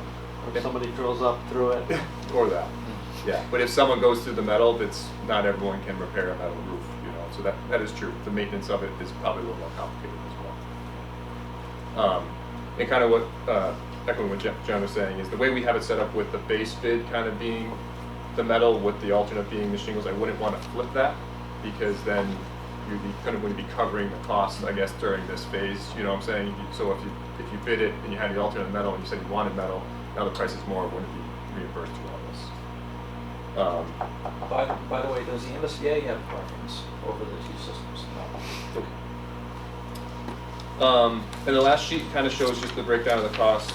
Speaker 7: Or if somebody drills up through it.
Speaker 12: Or that, yeah. But if someone goes through the metal, not everyone can repair a metal roof, you know. So that is true. The maintenance of it is probably a little more complicated as well. And kind of what, echoing what John was saying, is the way we have it set up with the base bid kind of being the metal with the alternate being the shingles, I wouldn't want to flip that, because then you'd be kind of going to be covering the costs, I guess, during this phase, you know what I'm saying? So if you bid it and you had the alternate metal and you said you wanted metal, now the price is more, wouldn't be reimbursed through all this.
Speaker 9: By the way, does the MSBA have preference over the two systems?
Speaker 12: No. And the last sheet kind of shows just the breakdown of the costs.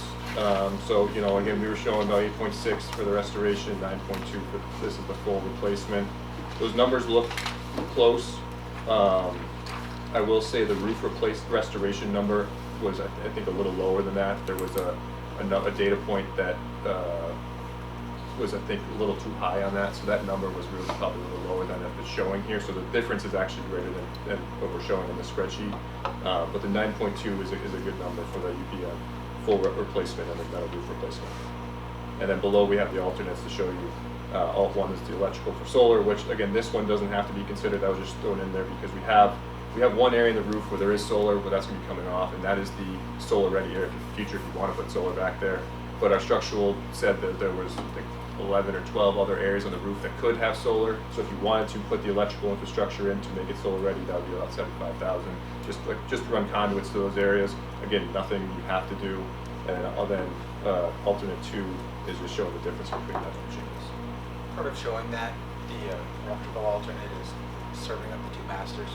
Speaker 12: So, you know, again, we were showing about 8.6 for the restoration, 9.2 for this is the full replacement. Those numbers look close. I will say the roof restoration number was, I think, a little lower than that. There was a data point that was, I think, a little too high on that. So that number was really probably a little lower than it's showing here. So the difference is actually greater than what we're showing in the spreadsheet. But the 9.2 is a good number for the UPM full replacement and the metal roof replacement. And then below we have the alternates to show you. Alt 1 is the electrical for solar, which again, this one doesn't have to be considered. That was just thrown in there because we have We have one area in the roof where there is solar, but that's gonna be coming off, and that is the solar ready area for the future if you wanna put solar back there. But our structural said that there was, I think, 11 or 12 other areas on the roof that could have solar. So if you wanted to put the electrical infrastructure in to make it solar ready, that would be about 75,000. Just to run conduits to those areas. Again, nothing you have to do. And then alternate 2 is just showing the difference between that and shingles.
Speaker 11: Part of showing that the electrical alternate is serving up the 2 masters.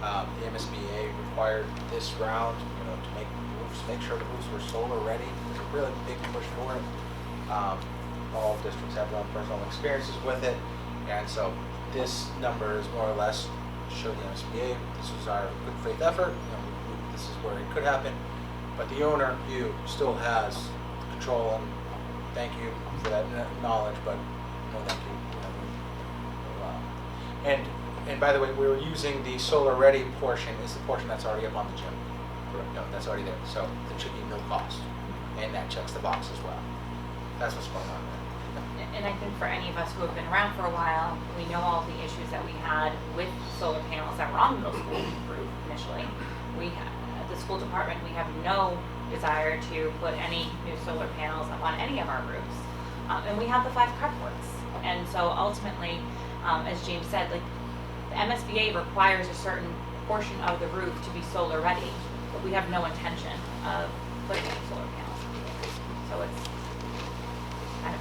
Speaker 11: The MSBA required this round, to make sure the roofs were solar ready. It was a really big push for it. All districts have their own personal experiences with it, and so this number is more or less show the MSBA this was our good faith effort. This is where it could happen, but the owner, you, still has control, and thank you for that knowledge, but no thank you. And by the way, we were using the solar ready portion is the portion that's already up on the gym. No, that's already there, so there should be no cost, and that checks the box as well. That's what's going on there.
Speaker 10: And I think for any of us who have been around for a while, we know all the issues that we had with solar panels that were on the middle school roof initially. At the school department, we have no desire to put any new solar panels up on any of our roofs. And we have the 5 carports. And so ultimately, as James said, like the MSBA requires a certain portion of the roof to be solar ready, but we have no intention of putting any solar panels on the roof. So it's kind of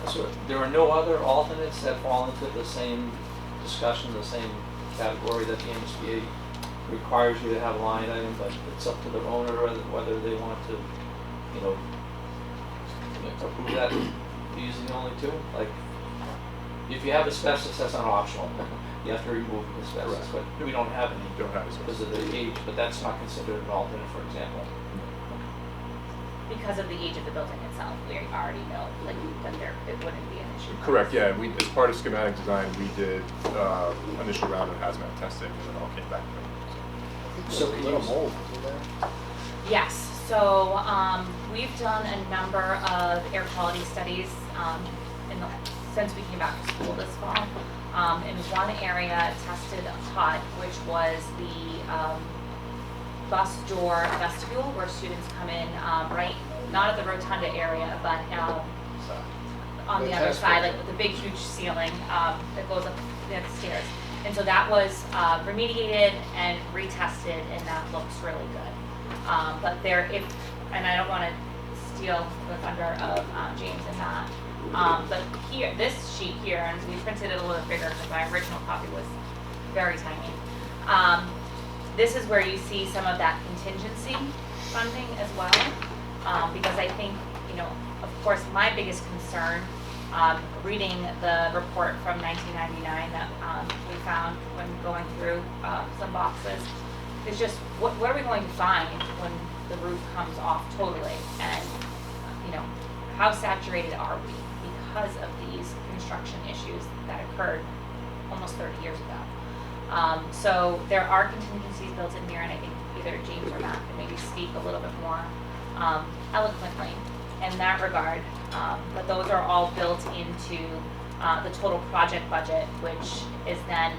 Speaker 9: So there are no other alternates that fall into the same discussion, the same category that the MSBA requires you to have a line item, but it's up to the owner whether they want to, approve that using the only 2? Like, if you have asbestos, that's not optional. You have to remove the asbestos, but we don't have any because of the age, but that's not considered an alternate, for example.
Speaker 10: because of the age of the building itself, we already know that it wouldn't be an issue.
Speaker 12: Correct, yeah. As part of schematic design, we did initial round of hazmat testing, and it all came back.
Speaker 1: So a little mold, isn't there?
Speaker 10: Yes, so we've done a number of air quality studies since we came back to school this fall. In one area tested hot, which was the bus door vestibule where students come in, right, not at the rotunda area, but on the other side, like with the big huge ceiling that goes up the stairs. And so that was remediated and retested, and that looks really good. But and I don't want to steal the thunder of James and that, but here, this sheet here, and we printed it a little bigger because my original copy was very tiny. This is where you see some of that contingency funding as well, because I think, of course, my biggest concern, reading the report from 1999 that we found when going through some boxes, is just what are we going to find when the roof comes off totally, and how saturated are we because of these construction issues that occurred almost 30 years ago. So there are contingencies built in here, and I think either James or Matt can maybe speak a little bit more eloquently in that regard. But those are all built into the total project budget, which is then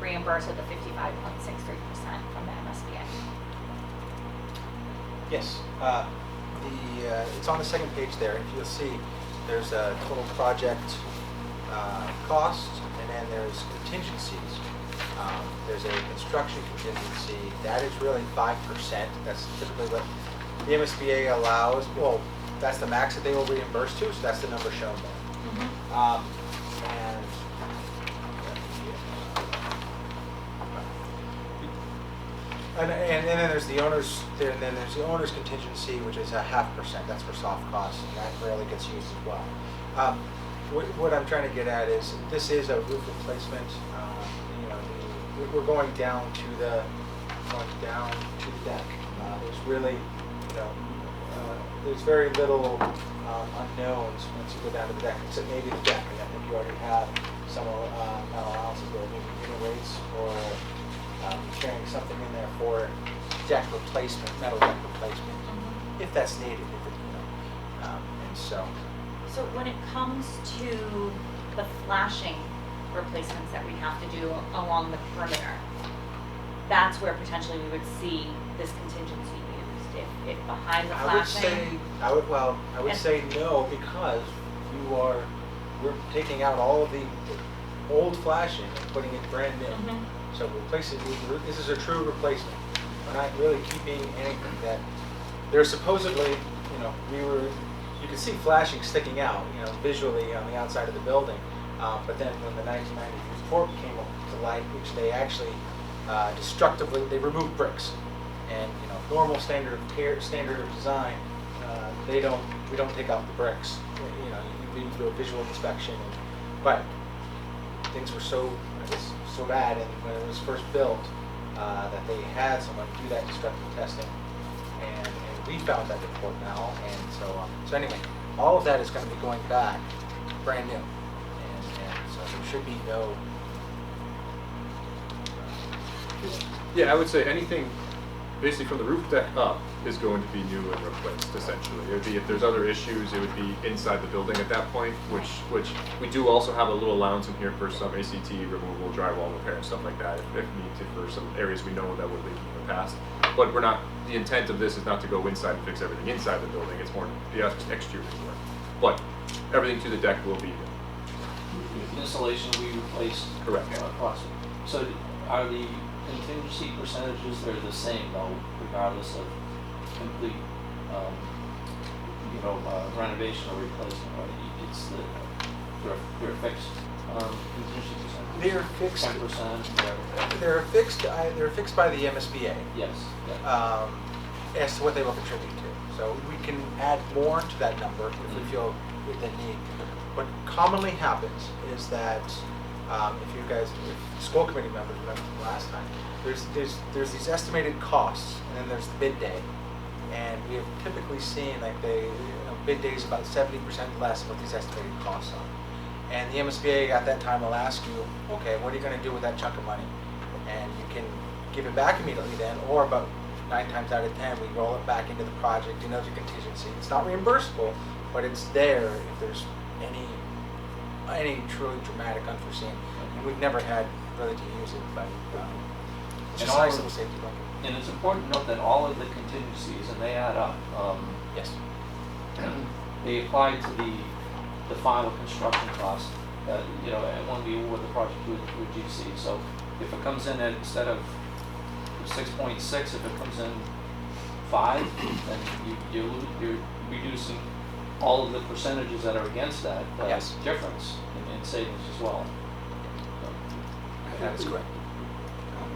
Speaker 10: reimbursed at the 55.63% from the MSBA.
Speaker 11: Yes, it's on the second page there. If you'll see, there's a total project cost, and then there's contingencies. There's a construction contingency. That is really 5%. That's typically what the MSBA allows. Well, that's the max that they will reimburse to, so that's the number shown there. And then there's the owner's contingency, which is a 0.5%. That's for soft costs, and that rarely gets used as well. What I'm trying to get at is this is a roof replacement. We're going down to the deck. There's really, there's very little unknowns once you go down to the deck, except maybe the deck. And I think you already have some metal allowances there, maybe unit rates, or carrying something in there for deck replacement, metal deck replacement, if that's needed.
Speaker 10: So when it comes to the flashing replacements that we have to do along the perimeter. That's where potentially we would see this contingency used, if behind the
Speaker 11: I would
Speaker 10: flashing.
Speaker 11: say no, because we're taking out all of the old flashing and putting it brand new.
Speaker 10: Mhm.
Speaker 11: So this is a true replacement. We're not really keeping anything that, there's supposedly, you can see flashing sticking out, visually on the outside of the building. But then when the 1990 report came to light, which they actually destructively, they removed bricks. And, normal standard of design, we don't take out the bricks. You do a visual inspection, but things were so bad, and when it was first built, that they had someone do that destructive testing, and we found that report now, and so anyway, all of that is going to be going back brand new, and so there should be no.
Speaker 12: Yeah, I would say anything basically from the roof deck up is going to be new and replaced essentially. It would be, if there's other issues, it would be inside the building at that point, which we do also have a little allowance in here for some ACT removal, drywall repair and stuff like that if needed for some areas we know that were leaking in the past. But the intent of this is not to go inside and fix everything inside the building, it's more the exterior work. But everything to the deck will be new.
Speaker 9: Insulation we replaced.
Speaker 12: Correct.
Speaker 9: Across it. So are the contingency percentages, they're the same though, regardless of complete, renovation or replacement, or it's they're fixed, contingency percentages?
Speaker 11: They're fixed.
Speaker 9: 10%, whatever.
Speaker 11: They're fixed by the MSBA.
Speaker 9: Yes. Yeah.
Speaker 11: As to what they will contribute to. So we can add more to that number if we feel the need. What commonly happens is that if school committee members remember from last time, there's these estimated costs, and then there's the bid day, and we have typically seen like bid day is about 70% less of what these estimated costs are. And the MSBA at that time will ask you, okay, what are you going to do with that chunk of money? And you can give it back immediately then, or about 9 times out of 10, we roll it back into the project, as a contingency. It's not reimbursable, but it's there if there's any truly dramatic unforeseen. And we've never had really to use it, but it's just a nice little safety blanket.
Speaker 9: And it's important to note that all of the contingencies, and they add up,
Speaker 11: Yes.
Speaker 9: they apply to the final construction cost, and when we award the project with GC. So if it comes in at, instead of 6.6, if it comes in 5, then you're reducing all of the percentages that are against that
Speaker 11: Yes.
Speaker 9: difference in savings as well.
Speaker 11: That is correct.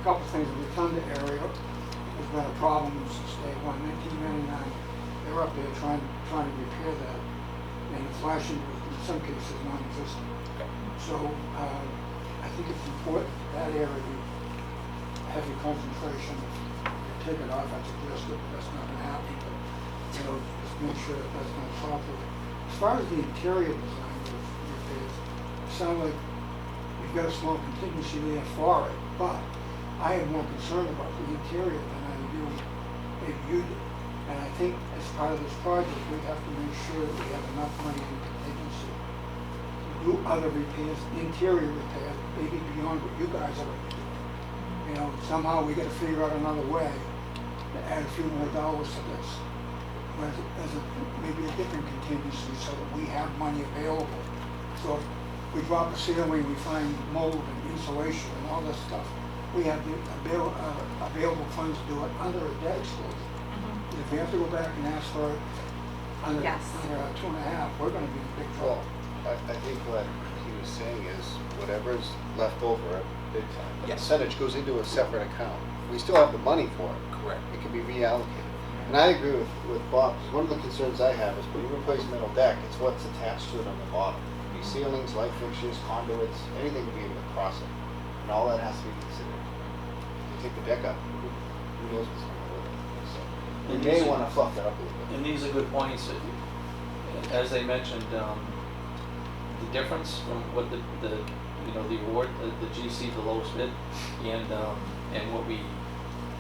Speaker 2: A couple of things, in the Thunder area, there's been a problem since day one, 1999. They were up there trying to repair that, and the flashing was, in some cases, non-existent.
Speaker 11: Okay.
Speaker 2: So, I think it's important that area be heavy concentration. Take it off, I suggest it, but that's not gonna happen, but, just make sure that that's not proper. As far as the interior design of repairs, it sounds like you've got a small contingency there for it, but I am more concerned about the interior than I do maybe you do. And I think as part of this project, we have to make sure that we have enough money in contingency to do other repairs, interior repairs, maybe beyond what you guys are doing. Somehow we gotta figure out another way to add a few more dollars to this, maybe a different contingency so that we have money available. So if we drop a ceiling, we find mold and insulation and all this stuff, we have the available funds to do it under a debt exclusion.
Speaker 10: Mhm.
Speaker 2: If we have to go back and ask for it under
Speaker 10: Yes.
Speaker 2: 2.5, we're gonna be in big trouble.
Speaker 1: I think what he was saying is whatever's left over, big time, the
Speaker 11: Yes.
Speaker 1: percentage goes into a separate account. We still have the money for it.
Speaker 11: Correct.
Speaker 1: It can be reallocated. And I agree with Bob, 'cause one of the concerns I have is when you replace metal deck, it's what's attached to it on the bottom. It could be ceilings, light fixtures, conduits, anything to be able to cross it. And all that has to be considered. You take the deck up, who knows what's going on with it. So
Speaker 9: And
Speaker 1: you may
Speaker 9: these-
Speaker 1: want to fluff that up a little bit.
Speaker 9: And these are good points. As they mentioned, the difference from what the award, the GC, the lowest bid, and what we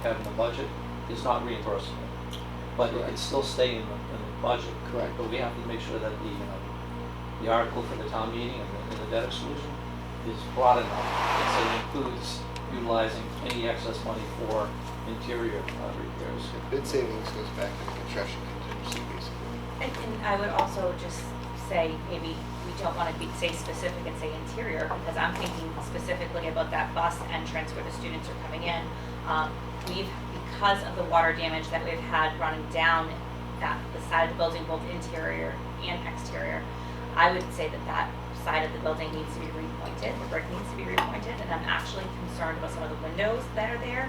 Speaker 9: have in the budget is not reimbursable. But it can still stay in the budget.
Speaker 1: Correct.
Speaker 9: But we have to make sure that the article for the town meeting and the debt exclusion is broad enough. It includes utilizing any excess money for interior repairs.
Speaker 1: Bid savings goes back to the construction contingency, basically.
Speaker 10: And I would also just say, maybe we don't wanna say specific and say interior, because I'm thinking specifically about that bus entrance where the students are coming in. Because of the water damage that we've had running down the side of the building, both interior and exterior, I would say that side of the building needs to be repointed, the brick needs to be repointed, and I'm actually concerned about some of the windows that are there.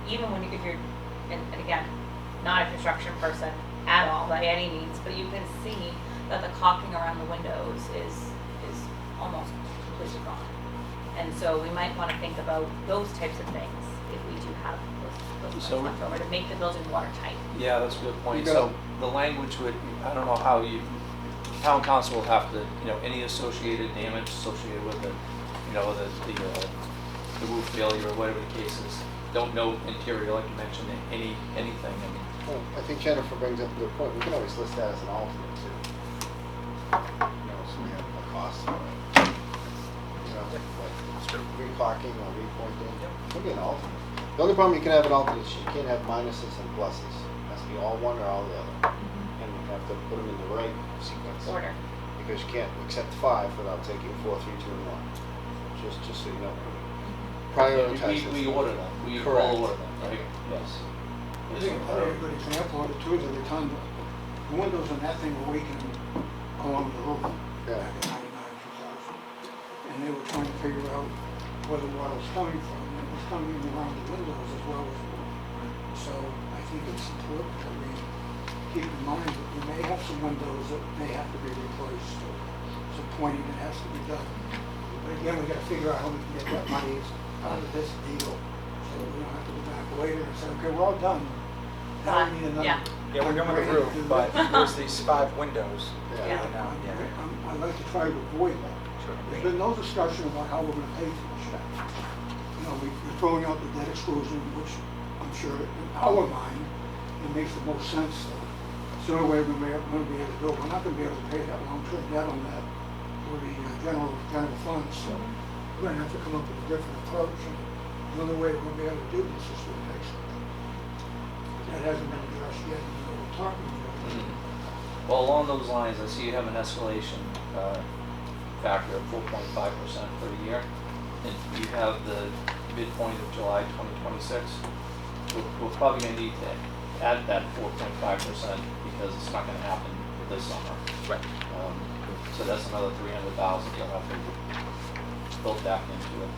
Speaker 10: Even when if you're, and again, not a construction person at all by any means, but you can see that the caulking around the windows is almost completely gone. And so we might wanna think about those types of things if we do have those
Speaker 9: So
Speaker 10: funds left over to make the building watertight.
Speaker 9: Yeah, that's a good point.
Speaker 1: You
Speaker 9: So the language would, I don't know how town council will have to, any associated damage associated with it, the roof failure or whatever the case is. Don't note interior, like you mentioned, anything. I mean,
Speaker 1: Well, I think Jennifer brings up a good point. We can always list that as an alternate too. So we have a cost for it. Like reclocking or repointing. Could be an alternate. The only problem you can have an alternate is you can't have minuses and pluses. It has to be all one or all the other. And you have to put them in the right sequence.
Speaker 10: Order.
Speaker 1: Because you can't accept 5 without taking 4, 3, 2, and 1. Just so you know. Prioritize
Speaker 9: we order them, we
Speaker 1: Correct.
Speaker 9: all order them, right? Yes.
Speaker 2: I think a good example of it too is every time the windows in that thing were leaking along the roof
Speaker 1: Yeah.
Speaker 2: back in '99, 2000. And they were trying to figure out where the water was coming from, and it was coming in around the windows as well as the roof. So I think it's important that we keep in mind that we may have some windows that may have to be replaced, or some pointing that has to be done. But again, we gotta figure out how we can get that money out of this deal, so we don't have to go back later and say, okay, we're all done. Now we need another.
Speaker 10: Yeah.
Speaker 11: Yeah, we're done with the roof, but there's these 5 windows.
Speaker 10: Yeah.
Speaker 2: I'd like to try to avoid that. There's been no discussion about how we're gonna pay for this yet. We're throwing out the debt exclusion, which I'm sure in our mind, it makes the most sense. It's the only way we're gonna be able to do it. We're not gonna be able to pay that long-term debt on that for the general funds, so we're gonna have to come up with a different approach. And the only way we're gonna be able to do this is through the next. That hasn't been addressed yet, and we're talking about it.
Speaker 9: Well, along those lines, I see you have an escalation factor of 4.5% for the year. And you have the midpoint of July 2026. We're probably gonna need to add that 4.5% because it's not gonna happen this summer.
Speaker 11: Right.
Speaker 9: So that's another 300,000 you'll have to build back into it.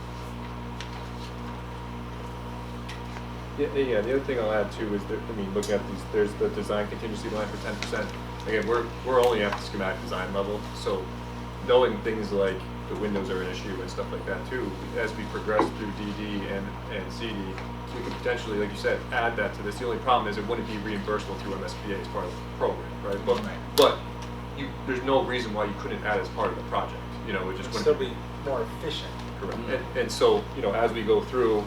Speaker 12: Yeah, the other thing I'll add too is that, looking at these, there's the design contingency line for 10%. Again, we're only at the schematic design level, so knowing things like the windows are an issue and stuff like that too, as we progress through DD and CD, we could potentially, like you said, add that to this. The only problem is it wouldn't be reimbursable through MSBA as part of the program, right? But there's no reason why you couldn't add it as part of the project, it just
Speaker 11: It'd
Speaker 12: wouldn't
Speaker 11: still be more efficient.
Speaker 12: correct. And so, as we go through,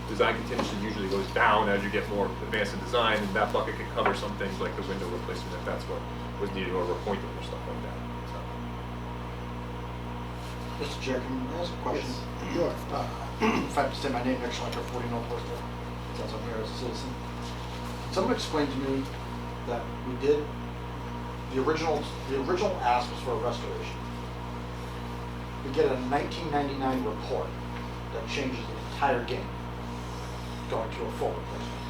Speaker 12: design contingency usually goes down as you get more advanced in design, and that bucket can cover some things like the window replacement if that's what was needed, or repointing or stuff like that.
Speaker 4: Mr. Chair, can I ask a question?
Speaker 1: Yes, sure.
Speaker 4: If I have to say my name next to like a 40 North Worcester, since I'm here as a citizen. Someone explained to me that we did, the original ask was for a restoration. We get a 1999 report that changes the entire game, going to a full replacement.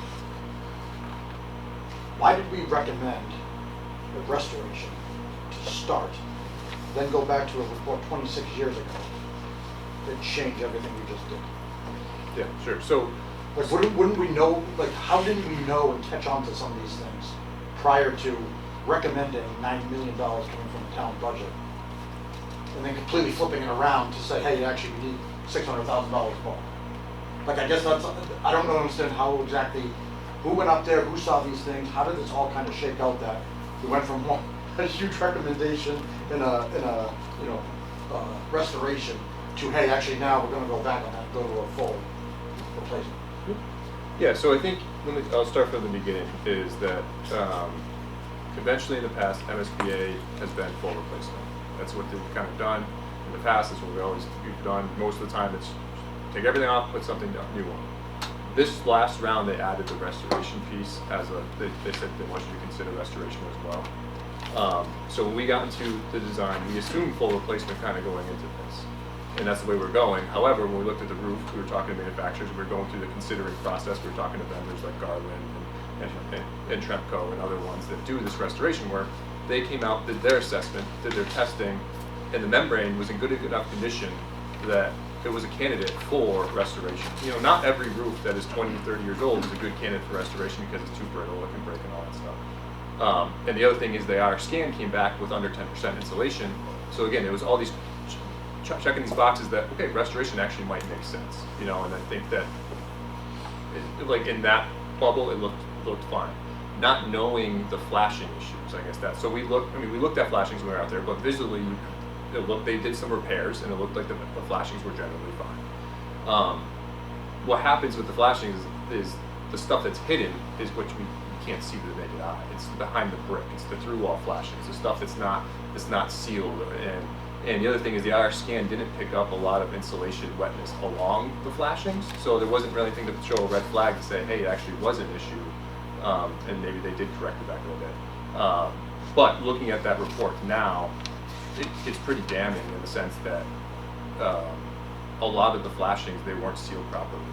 Speaker 4: Why did we recommend a restoration to start, then go back to a report 26 years ago that changed everything we just did?
Speaker 12: Yeah, sure. So,
Speaker 4: Like, wouldn't we know, like, how didn't we know and catch on to some of these things prior to recommending $9 million coming from the town budget? And then completely flipping it around to say, hey, actually, we need $600,000 more. Like, I guess that's, I don't understand how exactly, who went up there, who saw these things, how did this all kind of shake out that we went from a huge recommendation in a restoration to, hey, actually now we're gonna go back on that, and go to a full replacement.
Speaker 12: yeah, so I think, I'll start from the beginning, is that conventionally in the past, MSBA has been full replacement. That's what they've kind of done. in the past, that's what we've done. Most of the time, it's take everything off, put something new on. This last round, they added the restoration piece as they said they want you to consider restoration as well. So when we got into the design, we assumed full replacement kind of going into this. And that's the way we're going. However, when we looked at the roof, we were talking to manufacturers, we were going through the considering process, we were talking to vendors like Garland and Tremco and other ones that do this restoration work. They came out, did their assessment, did their testing, and the membrane was in good enough condition that it was a candidate for restoration. You know, not every roof that is 20, 30 years old is a good candidate for restoration because it's too brittle, it can break and all that stuff. And the other thing is the IR scan came back with under 10% insulation. So again, it was all these checking these boxes that, okay, restoration actually might make sense, you know, and I think that, like in that bubble, it looked fine. Not knowing the flashing issues, I guess that. So we looked at flashings when we were out there, but visually, they did some repairs, and it looked like the flashings were generally fine. What happens with the flashings is the stuff that's hidden is what we can't see with the naked eye. It's behind the brick. It's the through-wall flashings, the stuff that's not sealed. And the other thing is the IR scan didn't pick up a lot of insulation wetness along the flashings, so there wasn't really anything to show a red flag to say, hey, it actually was an issue, and maybe they did correct it back a little bit. But looking at that report now, it's pretty damning in the sense that a lot of the flashings, they weren't sealed properly.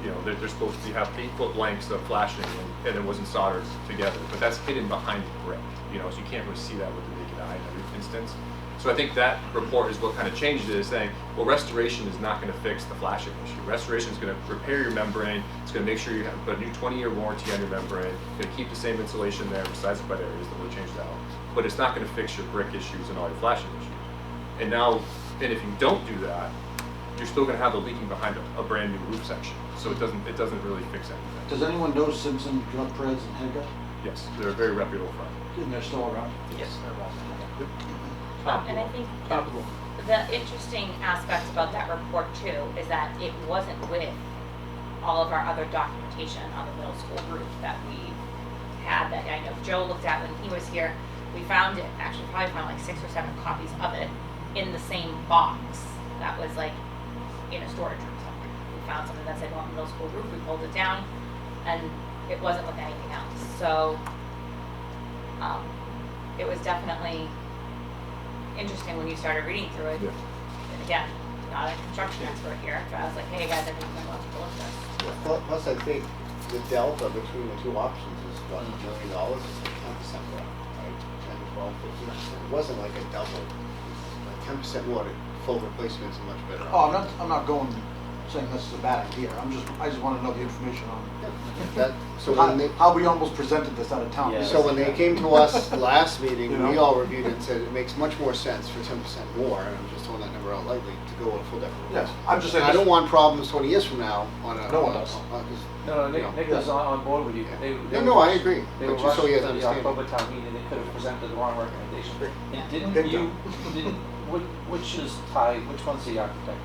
Speaker 12: You know, they're supposed to have 8-foot lengths of flashing, and it wasn't soldered together, but that's hidden behind the brick, you know, so you can't really see that with the naked eye in every instance. So I think that report is what kind of changed it, is saying, well, restoration is not going to fix the flashing issue. Restoration is going to repair your membrane. It's going to make sure you have a new 20-year warranty on your membrane. It's going to keep the same insulation there besides the wet areas that we changed out. But it's not going to fix your brick issues and all your flashing issues. And now, and if you don't do that, you're still going to have the leaking behind a brand new roof section. So it doesn't really fix anything.
Speaker 4: Does anyone know Simpson, Drug Preds, and Henniger?
Speaker 12: Yes, they're a very reputable firm.
Speaker 4: And they're still around?
Speaker 11: Yes, they're around.
Speaker 10: And I think the interesting aspect about that report too is that it wasn't with all of our other documentation on the middle school roof that we had, that I know Joe looked at when he was here. We found it, actually probably found like 6 or 7 copies of it in the same box that was like in a storage room somewhere. We found something that said middle school roof, we pulled it down, and it wasn't with anything else. So it was definitely interesting when you started reading through it.
Speaker 12: Yeah.
Speaker 10: And again, not a construction expert here, but I was like, hey guys, I think I'm gonna have to look at this.
Speaker 1: Plus, I think the delta between the two options is about $1 million, it's like 10% more, right? 10, 12, 15%. It wasn't like a double. Like 10% more to full replacements and much better.
Speaker 4: Oh, I'm not going, saying this is a bad idea, I just wanna know the information on
Speaker 1: So when they,
Speaker 4: how we almost presented this out of town.
Speaker 9: Yeah.
Speaker 1: so when they came to us last meeting,
Speaker 4: You know?
Speaker 1: we all reviewed it and said it makes much more sense for 10% more, and I'm just throwing that number out lightly, to go with a full deck
Speaker 4: Yeah,
Speaker 1: replacement.
Speaker 4: I'm just saying.
Speaker 1: I don't want problems 20 years from now on a.
Speaker 4: No one does.
Speaker 9: No,
Speaker 1: You know.
Speaker 9: Nick is on board with you.
Speaker 1: No, I agree,
Speaker 9: They
Speaker 1: but
Speaker 9: were
Speaker 1: just so
Speaker 9: rushed
Speaker 1: you
Speaker 9: to
Speaker 1: guys
Speaker 9: the
Speaker 1: understand.
Speaker 9: October town meeting, they could have presented the wrong recommendation. And didn't
Speaker 4: Big
Speaker 9: you, which is Ty, which one's the architect?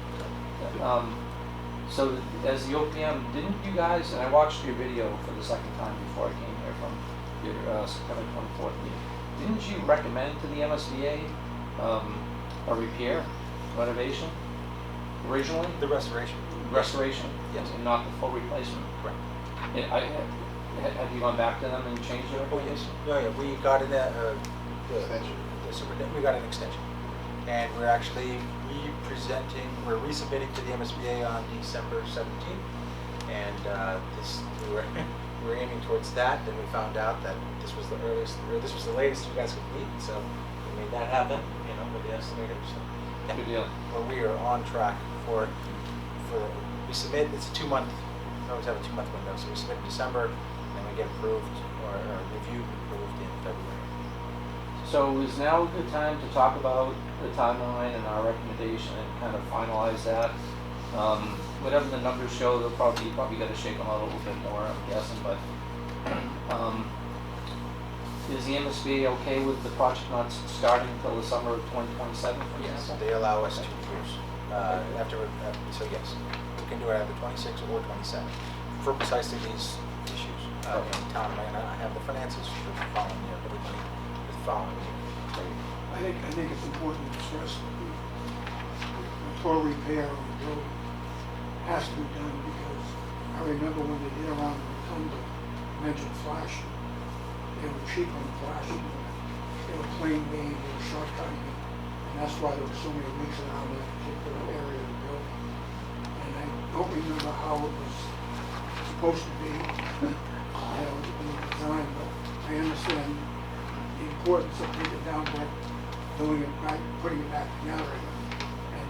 Speaker 9: So as the OPM, didn't you guys, and I watched your video for the second time before I came here from your September 24th meeting, didn't you recommend to the MSBA a repair, renovation, originally?
Speaker 11: The restoration.
Speaker 9: Restoration?
Speaker 11: Yes.
Speaker 9: And not the full replacement?
Speaker 11: Correct.
Speaker 9: Have you gone back to them and changed your
Speaker 11: Oh, yes.
Speaker 9: recommendation?
Speaker 11: No, yeah, we got an,
Speaker 1: Extension.
Speaker 11: we got an extension. And we're actually we're resubmitting to the MSBA on December 17th. And we were aiming towards that, then we found out that this was the latest you guys could meet, so we made that happen, you know, with the estimator, so. Yeah.
Speaker 9: Good deal.
Speaker 11: Well, we are on track we submit, it's a 2-month, we always have a 2-month window, so we submit in December, and then we get approved, or reviewed and approved in February.
Speaker 9: So is now a good time to talk about the timeline and our recommendation and kind of finalize that? Whatever the numbers show, they'll probably got to shake them out a little bit more, I'm guessing, but is the MSBA okay with the project not starting until the summer of 2027, for
Speaker 11: Yes,
Speaker 9: example?
Speaker 11: they allow us 2 years, so yes, we can do it either 26 or 27, for precisely these issues. Town may not have the finances for the following year, but we can, the following year.
Speaker 2: I think it's important to stress that total repair on the building has to be done because I remember when they did around the rotunda, mentioned flashing. They were cheap on the flashing. They were plain beam, they were shortcutting it. And that's why there were so many leaks around that particular area of the building. And I don't remember how it was supposed to be, in the design, but I understand the importance of taking it down, but doing it right, putting it back together again. And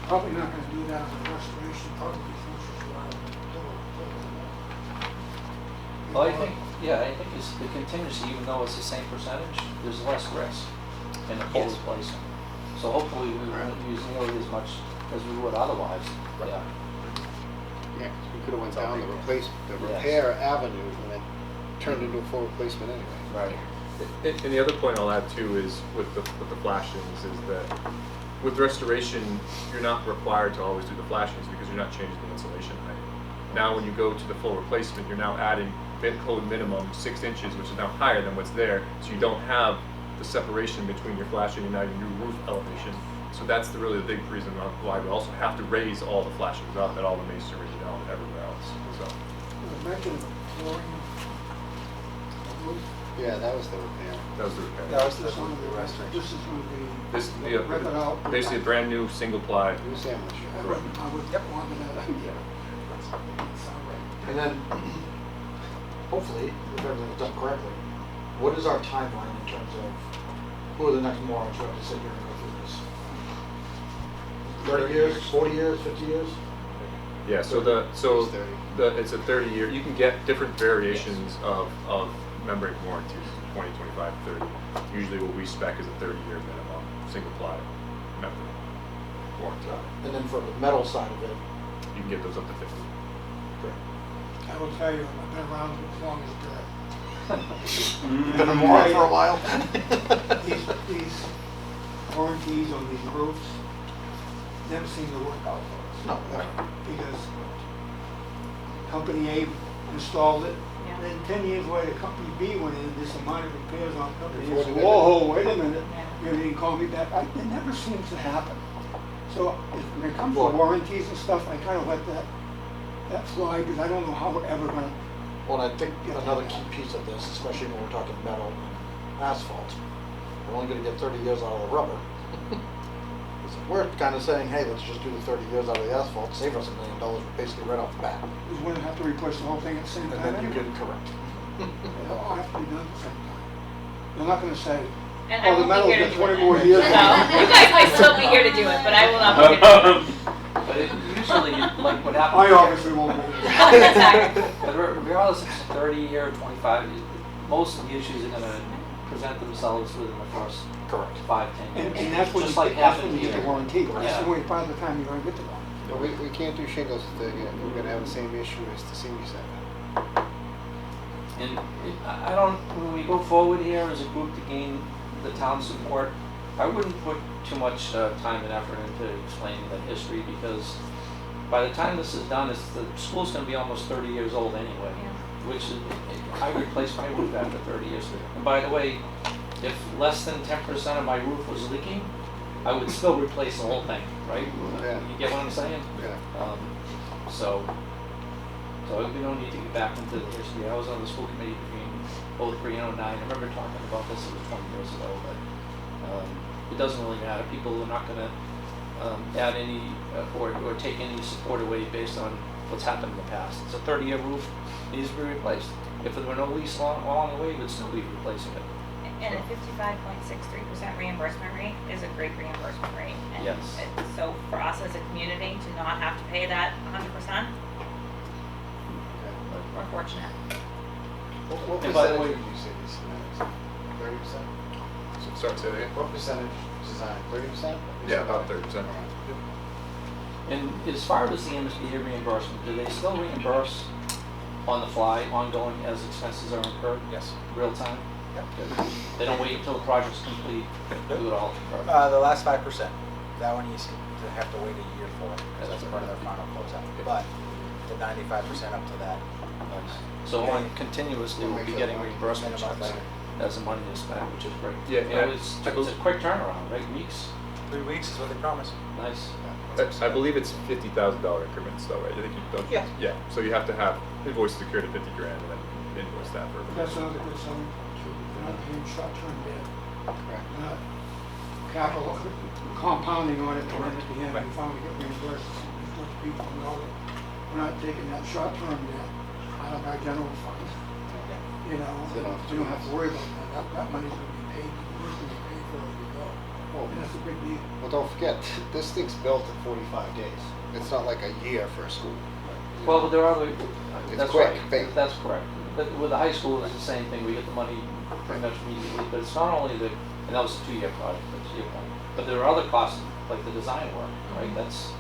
Speaker 2: probably not gonna do that on the restoration, probably future while.
Speaker 9: Well, I think, yeah, I think it's the contingency, even though it's the same percentage, there's less risk in the full replacement. So hopefully we won't use nearly as much as we would otherwise, yeah.
Speaker 1: Yeah, 'cause we could have went down the
Speaker 9: Yes.
Speaker 1: repair avenue and then turned into a full replacement anyway.
Speaker 9: Right.
Speaker 12: And the other point I'll add too is with the flashings is that with restoration, you're not required to always do the flashings because you're not changing the insulation height. Now when you go to the full replacement, you're now adding code minimum 6 inches, which is now higher than what's there, so you don't have the separation between your flashing and now your new roof elevation. So that's really the big reason why we also have to raise all the flashings up at all the masonry and everywhere else. So.
Speaker 2: Mentioned flooring.
Speaker 1: Yeah, that was the repair.
Speaker 12: That was the repair.
Speaker 11: That was the
Speaker 2: This one,
Speaker 11: restoration.
Speaker 2: this is gonna be.
Speaker 12: This,
Speaker 2: Rip it out.
Speaker 12: basically a brand new single ply.
Speaker 1: New sandwich.
Speaker 2: I would want that idea.
Speaker 4: And then, hopefully, if everything's done correctly, what is our timeline in terms of who are the next morons who have to sit here and go through this? 30 years, 40 years, 50 years?
Speaker 12: Yeah, so it's a 30-year, you can get different variations of membrane warranties, 20, 25, 30. Usually what we spec is a 30-year minimum, single ply membrane warranty.
Speaker 4: And then for the metal side of it,
Speaker 12: You can get those up to 50.
Speaker 2: I will tell you, I've been around as long as Brett.
Speaker 4: been a moron for a while.
Speaker 2: These warranties on these roofs never seem to work out for us.
Speaker 4: No, never.
Speaker 2: Because company A installed it,
Speaker 10: Yeah.
Speaker 2: and then 10 years later, company B went in and did some minor repairs on company A.
Speaker 1: Before
Speaker 2: So,
Speaker 1: they did
Speaker 2: whoa, wait a minute,
Speaker 10: Yeah.
Speaker 2: you didn't call me back. It never seems to happen. So when it comes to
Speaker 4: Well-
Speaker 2: warranties and stuff, I kind of let that fly, because I don't know how we're ever gonna.
Speaker 4: Well, I think another key piece of this, especially when we're talking metal and asphalt, we're only gonna get 30 years out of the rubber. We're kind of saying, hey, let's just do the 30 years out of the asphalt, save us $1 million basically right off the bat.
Speaker 2: Is when we have to replace the whole thing at the same
Speaker 4: And
Speaker 2: time.
Speaker 4: then you
Speaker 2: anyway.
Speaker 4: can correct.
Speaker 2: It all have to be done at the same time. They're not gonna say,
Speaker 10: And I
Speaker 2: oh, the
Speaker 10: won't be
Speaker 2: metal's
Speaker 10: here to
Speaker 2: got
Speaker 10: do
Speaker 2: 20
Speaker 10: it.
Speaker 2: more years.
Speaker 10: So, you guys might still be here to do it, but I will not be here to do it.
Speaker 9: But it usually, like what happens.
Speaker 2: I obviously won't be.
Speaker 10: Exactly.
Speaker 9: But regardless if it's 30 year or 25, most of the issues are gonna present themselves within the first
Speaker 4: Correct.
Speaker 9: 5, 10 years.
Speaker 2: And that's when
Speaker 9: Just
Speaker 2: you,
Speaker 9: like
Speaker 2: that's
Speaker 9: happened
Speaker 2: when you get
Speaker 9: here.
Speaker 2: the warranty, but that's
Speaker 9: Yeah.
Speaker 2: the way, by the time you're gonna get the warranty.
Speaker 1: But we can't do shingles again. We're gonna have the same issue as the senior center.
Speaker 9: And I don't, when we go forward here as a group to gain the town's support, I wouldn't put too much time and effort into explaining the history, because by the time this is done, the school's gonna be almost 30 years old anyway. Which is, I replaced my roof after 30 years. And by the way, if less than 10% of my roof was leaking, I would still replace the whole thing, right?
Speaker 1: Yeah.
Speaker 9: You get what I'm saying?
Speaker 1: Yeah.
Speaker 9: So we don't need to get back into the history. I was on the school committee between 03 and 09. I remember talking about this, it was 20 years ago, but it doesn't really matter. People are not gonna add any, or take any support away based on what's happened in the past. It's a 30-year roof, needs to be replaced. If there were no lease along the way, we'd still be replacing it.
Speaker 10: And a 55.63% reimbursement rate is a great reimbursement rate. And
Speaker 9: Yes.
Speaker 10: So for us as a community to not have to pay that 100%, we're fortunate.
Speaker 1: What
Speaker 9: And by the
Speaker 1: percentage
Speaker 9: way-
Speaker 1: would you say these cements? 30%?
Speaker 12: So start today.
Speaker 1: What percentage design? 30%?
Speaker 12: Yeah, about 30%.
Speaker 9: And as far as the MSBA reimbursement, do they still reimburse on the fly, ongoing, as expenses are incurred,
Speaker 11: Yes.
Speaker 9: real time?
Speaker 11: Yep.
Speaker 9: They don't wait until the project's complete, do it all?
Speaker 11: The last 5%, that one you have to wait a year for, because that's part of their final closeout. But the 95% up to that,
Speaker 9: So on continuously, we'll be getting reimbursement
Speaker 11: Minimum
Speaker 9: checks
Speaker 11: later.
Speaker 9: as the money is spent, which is great.
Speaker 12: Yeah,
Speaker 9: And
Speaker 12: yeah.
Speaker 9: it's a quick turnaround, right, weeks?
Speaker 11: 3 weeks is what they promised.
Speaker 9: Nice.
Speaker 12: I believe it's $50,000 increments though, right? I think you don't.
Speaker 11: Yeah.
Speaker 12: Yeah, so you have to have invoices secured at 50 grand and then invoice that for.
Speaker 2: That's another good selling point too. We're not paying short-term debt.
Speaker 1: Correct.
Speaker 2: We're not capital compounding on it, and then at the end, we finally get reimbursed. Let people know that we're not taking that short-term debt out of our general fund. You know,
Speaker 1: So
Speaker 2: we don't have to worry about that. That money's gonna be paid, we're gonna be paid for as we go. And that's a big deal.
Speaker 1: Well, don't forget, this thing's built in 45 days. It's not like a year for a school.
Speaker 9: Well, but there are other,
Speaker 1: It's
Speaker 9: that's
Speaker 1: quick,
Speaker 9: right,
Speaker 1: big.
Speaker 9: that's correct. But with the high school, it's the same thing, we get the money pretty much immediately, but it's not only the, and that was a 2-year project, that's your point. But there are other costs, like the design work, right? That's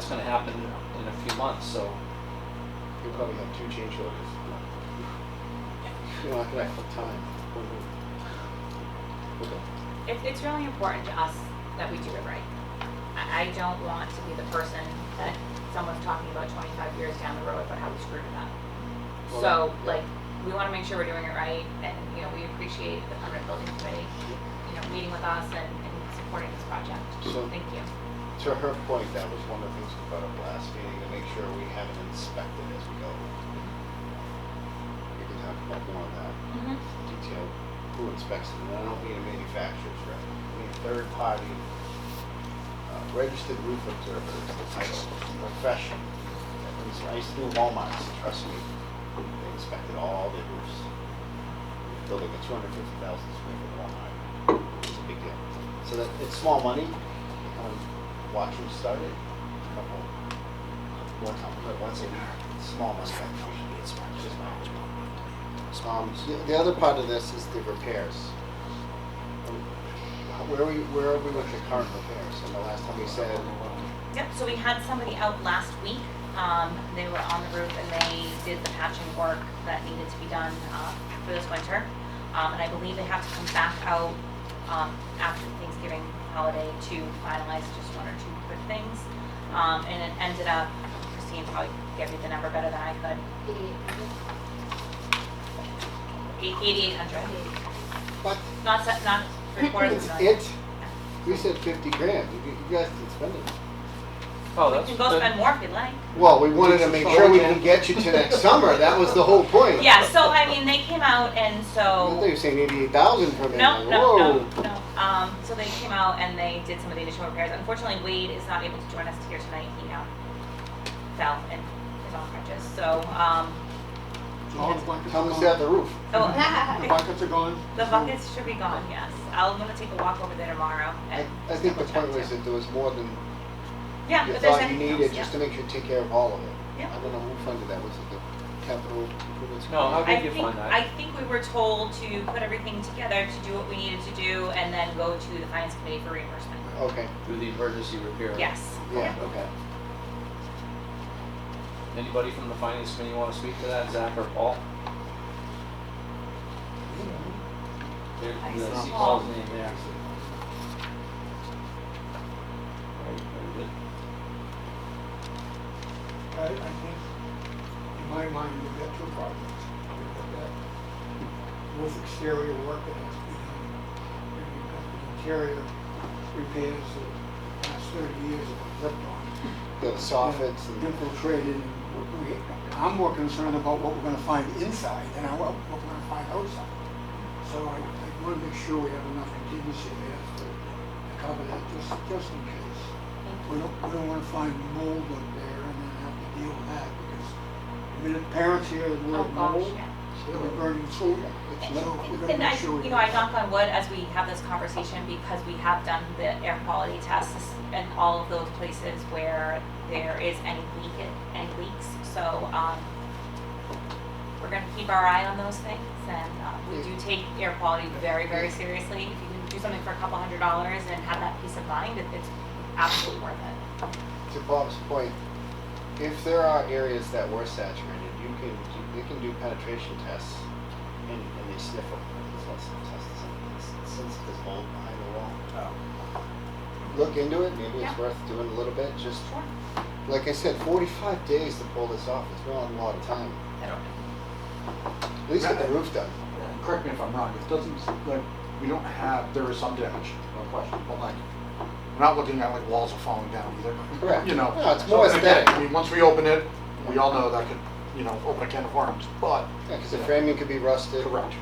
Speaker 9: gonna happen in a few months, so.
Speaker 1: You'll probably have 2 change orders. You're not gonna have time. Okay.
Speaker 10: It's really important to us that we do it right. I don't want to be the person that someone's talking about 25 years down the road about how we screwed it up.
Speaker 1: Well,
Speaker 10: So,
Speaker 1: yeah.
Speaker 10: like, we wanna make sure we're doing it right, and, you know, we appreciate the permanent building committee, you know, meeting with us and supporting this project.
Speaker 1: So-
Speaker 10: Thank you.
Speaker 1: To her point, that was one of the things we brought up last meeting, to make sure we have it inspected as we go. We can talk about more on that, detail, who inspects it, and I don't mean a manufacturer's rep, I mean third party, registered roof observer is the title, profession. I used to do Walmart's, and trust me, they inspected all their roofs. Building a 250,000 square foot Walmart, it's a big deal. So that, it's small money, you come and watch them start it, a couple more times, but once a year, it's small money. The other part of this is the repairs. Where are we with the current repairs? And the last time we said,
Speaker 10: Yep, so we had somebody out last week. They were on the roof and they did the patching work that needed to be done for this winter. And I believe they have to come back out after Thanksgiving holiday to finalize just 1 or 2 quick things. And it ended up, Christine probably gave me the number better than I could. 8,800.
Speaker 1: what?
Speaker 10: Not 3/4
Speaker 1: It's
Speaker 10: of a million.
Speaker 1: it? We said 50 grand, you guys can spend it.
Speaker 9: Oh,
Speaker 10: We
Speaker 9: that's
Speaker 10: can go
Speaker 9: good.
Speaker 10: spend more if you'd like.
Speaker 1: Well, we wanted to make sure we can get you to next summer, that was the whole point.
Speaker 10: Yeah, so I mean, they came out and
Speaker 1: I
Speaker 10: so.
Speaker 1: thought you were saying 88,000 for a minute.
Speaker 10: No.
Speaker 1: Whoa.
Speaker 10: So they came out and they did some of the additional repairs. Unfortunately, Wade is not able to join us here tonight. He fell and is on crutches. So,
Speaker 2: So all the blankets
Speaker 1: Tell
Speaker 2: are
Speaker 1: them to
Speaker 2: gone.
Speaker 1: stay out the roof.
Speaker 2: The
Speaker 10: oh,
Speaker 2: buckets are gone.
Speaker 10: the buckets should be gone. Yes, I'm gonna take a walk over there tomorrow.
Speaker 1: I
Speaker 10: And
Speaker 1: think the
Speaker 10: double check
Speaker 1: point was
Speaker 10: too.
Speaker 1: that there was more than
Speaker 10: Yeah,
Speaker 1: you
Speaker 10: if there's
Speaker 1: thought you
Speaker 10: anything
Speaker 1: needed,
Speaker 10: else,
Speaker 1: just
Speaker 10: yeah.
Speaker 1: to make sure you take care of all of it.
Speaker 10: Yeah.
Speaker 1: I don't know who funded that, was it the capital improvements?
Speaker 9: No, how
Speaker 10: I
Speaker 9: did you
Speaker 10: think
Speaker 9: find that?
Speaker 10: I think we were told to put everything together to do what we needed to do, and then go to the finance committee for reimbursement.
Speaker 1: Okay,
Speaker 9: Through the emergency repair?
Speaker 10: Yes.
Speaker 1: yeah, okay.
Speaker 9: Anybody from the finance committee want to speak to that, Zach or Paul? There,
Speaker 10: I
Speaker 9: you
Speaker 10: see
Speaker 9: see
Speaker 10: Paul.
Speaker 9: Paul's name there. Right, very good.
Speaker 2: I think, in my mind, we've got 2 projects. We've got that roof exterior work that has to be done. And we've got the interior repairs that the past 30 years have been ripped on.
Speaker 1: The soffits and,
Speaker 2: Infiltrated, and I'm more concerned about what we're gonna find inside than what we're gonna find outside. So I wanna make sure we have enough contingency there to cover that, just in case. We don't wanna find mold up there and then have to deal with that, because the minute parents hear the
Speaker 10: Oh
Speaker 2: word
Speaker 10: gosh,
Speaker 2: mold,
Speaker 10: yeah.
Speaker 2: they'll be burning food. So we gotta
Speaker 10: And I,
Speaker 2: make sure we.
Speaker 10: you know, I knock on wood as we have this conversation because we have done the air quality tests in all of those places where there is any leaks. So, we're gonna keep our eye on those things, and we do take air quality very, very seriously. If you can do something for $200 and have that peace of mind, it's absolutely worth it.
Speaker 1: to Bob's point, if there are areas that were saturated, they can do penetration tests and they sniff them. Since there's mold behind the wall. Look into it, maybe it's
Speaker 10: Yeah.
Speaker 1: worth doing a little bit, just,
Speaker 10: Sure.
Speaker 1: like I said, 45 days to pull this off, it's not a lot of time. At least get the roof done.
Speaker 4: Correct me if I'm wrong, it doesn't, like, we don't have, there is some damage, no question, but like, we're not looking at like walls are falling down either.
Speaker 1: Correct.
Speaker 4: You know.
Speaker 1: No, it's
Speaker 4: So,
Speaker 1: more
Speaker 4: and again,
Speaker 1: aesthetic.
Speaker 4: I mean, once we open it, we all know that could, you know, open a can of worms, but.
Speaker 1: Yeah, because the framing could be rusted.
Speaker 4: Correct.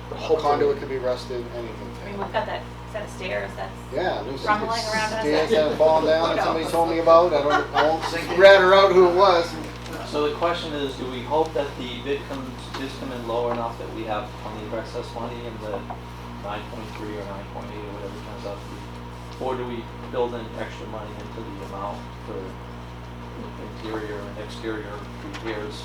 Speaker 1: The
Speaker 4: Hopefully-
Speaker 1: conduit could be rusted, anything.
Speaker 10: I mean, we've got that set of stairs that's
Speaker 1: Yeah, there's
Speaker 10: rumbling around us.
Speaker 1: stairs that have fallen down that somebody told me about. I won't
Speaker 4: Sinking.
Speaker 1: rat her out who it was.
Speaker 9: So the question is, do we hope that the bids come in low enough that we have plenty of excess money in the 9.3 or 9.8 or whatever it turns out to be? Or do we build in extra money into the amount for interior and exterior repairs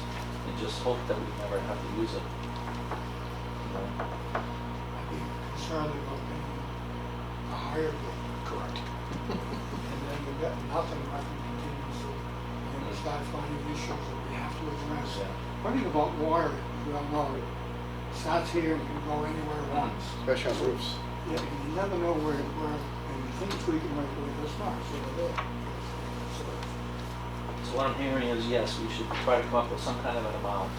Speaker 9: and just hope that we never have to use it? You know?
Speaker 2: I'd be concerned about paying a higher bid.
Speaker 4: Correct.
Speaker 2: And then we've got nothing like contingency. And we start finding issues that we have to address. One thing about water, we all know, it starts here and can go anywhere it wants.
Speaker 1: Especially on roofs.
Speaker 2: Yeah, and you never know where, and you think it's leaking right where it's not, so they're there.
Speaker 9: So what I'm hearing is, yes, we should try to come up with some kind of an amount.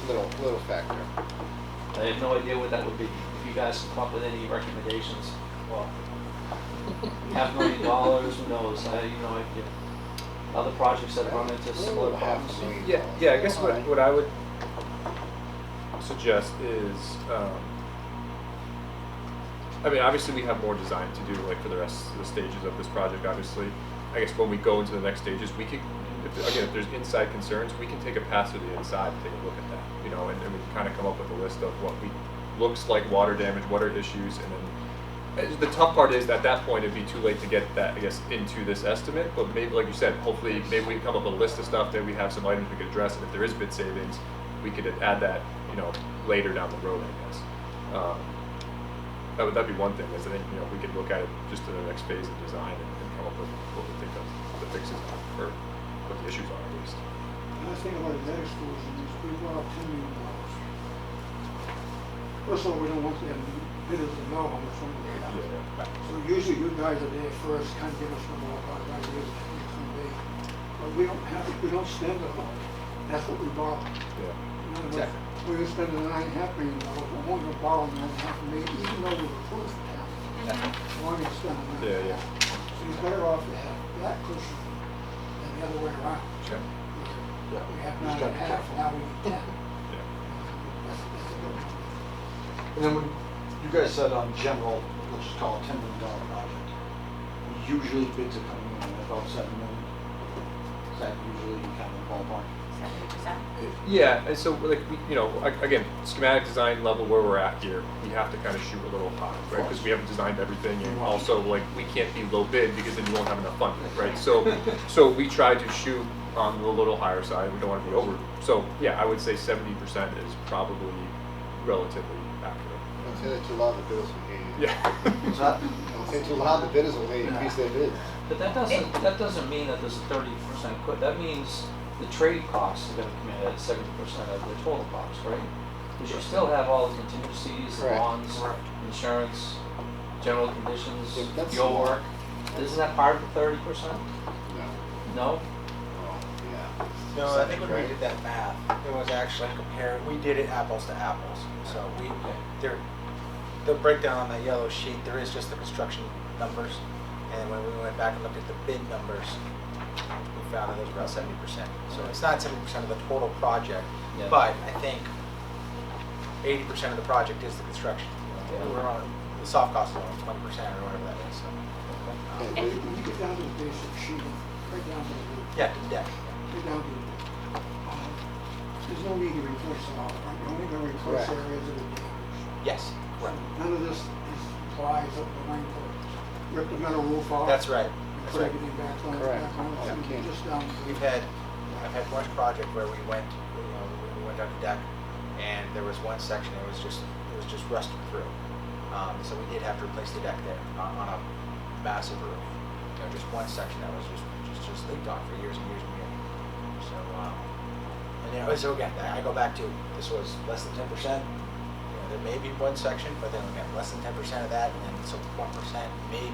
Speaker 1: Little factor.
Speaker 9: I have no idea what that would be. If you guys can come up with any recommendations, well, $500,000, who knows? I have no idea. Other projects that run into similar problems.
Speaker 12: Yeah, I guess what I would suggest is, I mean, obviously we have more design to do, like for the rest of the stages of this project, obviously. I guess when we go into the next stages, we could, if there's inside concerns, we can take a pass through the inside and take a look at that, you know, and we can kind of come up with a list of what looks like water damage, what are issues, and then the tough part is at that point it'd be too late to get that, I guess, into this estimate, but maybe, like you said, hopefully maybe we can come up with a list of stuff that we have some items we could address, and if there is bid savings, we could add that, you know, later down the road, I guess. That'd be one thing, is I think, you know, we could look at it just in the next phase of design and come up with what we think the fixes are, or what the issues are at least.
Speaker 2: Another thing about the data schools is we brought up $10 million. First of all, we don't want the bidders to know how much money they have.
Speaker 12: Yeah.
Speaker 2: So usually you guys are there first, kind of give us the ballpark ideas of what it's going to be. But we don't spend it all. That's what we borrow.
Speaker 12: Yeah.
Speaker 2: In other words, we're going to spend $9.5 million, we're only going to borrow $9.5 million, even though we're approved for half. We're only going to spend $9.5 million.
Speaker 12: Yeah.
Speaker 2: So you're better off to have that cushion than the other way around.
Speaker 12: Okay.
Speaker 2: We have 9.5, now we need 10.
Speaker 12: Yeah.
Speaker 2: That's a good one.
Speaker 4: And then when you guys said on general, let's just call it $10 million project, usually bids are coming in at about $7 million. Is that usually kind of the ballpark?
Speaker 10: 70%.
Speaker 12: Yeah, and so like you know, again, schematic design level where we're at here, we have to kind of shoot a little high, right? Because we haven't designed everything, and also like we can't be low bid because then you won't have enough funding, right? So we try to shoot on the little higher side. We don't want to be over. So yeah, I would say 70% is probably relatively accurate.
Speaker 1: Don't say that too loud, the bidders will hear you.
Speaker 12: Yeah.
Speaker 4: Is that?
Speaker 1: Don't say too loud, the bidders will hear you, increase their bids.
Speaker 9: But that doesn't mean that there's a 30% quit. That means the trade costs are gonna come in at 70% of the total cost, right? Because you still have all the contingencies, the
Speaker 1: Correct.
Speaker 9: bonds, insurance, general conditions,
Speaker 1: Yeah, that's
Speaker 9: your
Speaker 1: smart.
Speaker 9: work. Isn't that part of the 30%?
Speaker 1: No.
Speaker 9: No?
Speaker 1: Oh, yeah.
Speaker 11: No, I think when we did that math, it was actually comparing, we did it apples to apples. So the breakdown on that yellow sheet, there is just the construction numbers. And when we went back and looked at the bid numbers, we found that it was about 70%. So it's not 70% of the total project,
Speaker 9: Yeah.
Speaker 11: but I think 80% of the project is the construction.
Speaker 9: Yeah.
Speaker 11: We're on, the soft cost is only 20% or whatever that is, so.
Speaker 1: Okay,
Speaker 2: When you get down to the basic sheet, right down to the,
Speaker 11: Yeah, the deck.
Speaker 2: right down to the, there's no need to replace it all, right? You're only gonna replace
Speaker 1: Correct.
Speaker 2: areas that are damaged.
Speaker 11: Yes,
Speaker 2: So
Speaker 11: right.
Speaker 2: none of this applies up the line to rip the metal roof off.
Speaker 11: That's right.
Speaker 2: and
Speaker 11: That's
Speaker 2: Put
Speaker 11: right.
Speaker 2: everything back on,
Speaker 1: Correct.
Speaker 2: back on,
Speaker 1: Yeah,
Speaker 2: so
Speaker 1: can't.
Speaker 2: just down to.
Speaker 11: I've had one project where we went, we went down the deck, and there was one section, it was just rusted through. So we did have to replace the deck there on a massive roof. You know, just one section that was just leaked on for years and years and years. So, and you know, so again, I go back to, this was less than 10%. You know, there may be one section, but then again, less than 10% of that, and then so 1% maybe.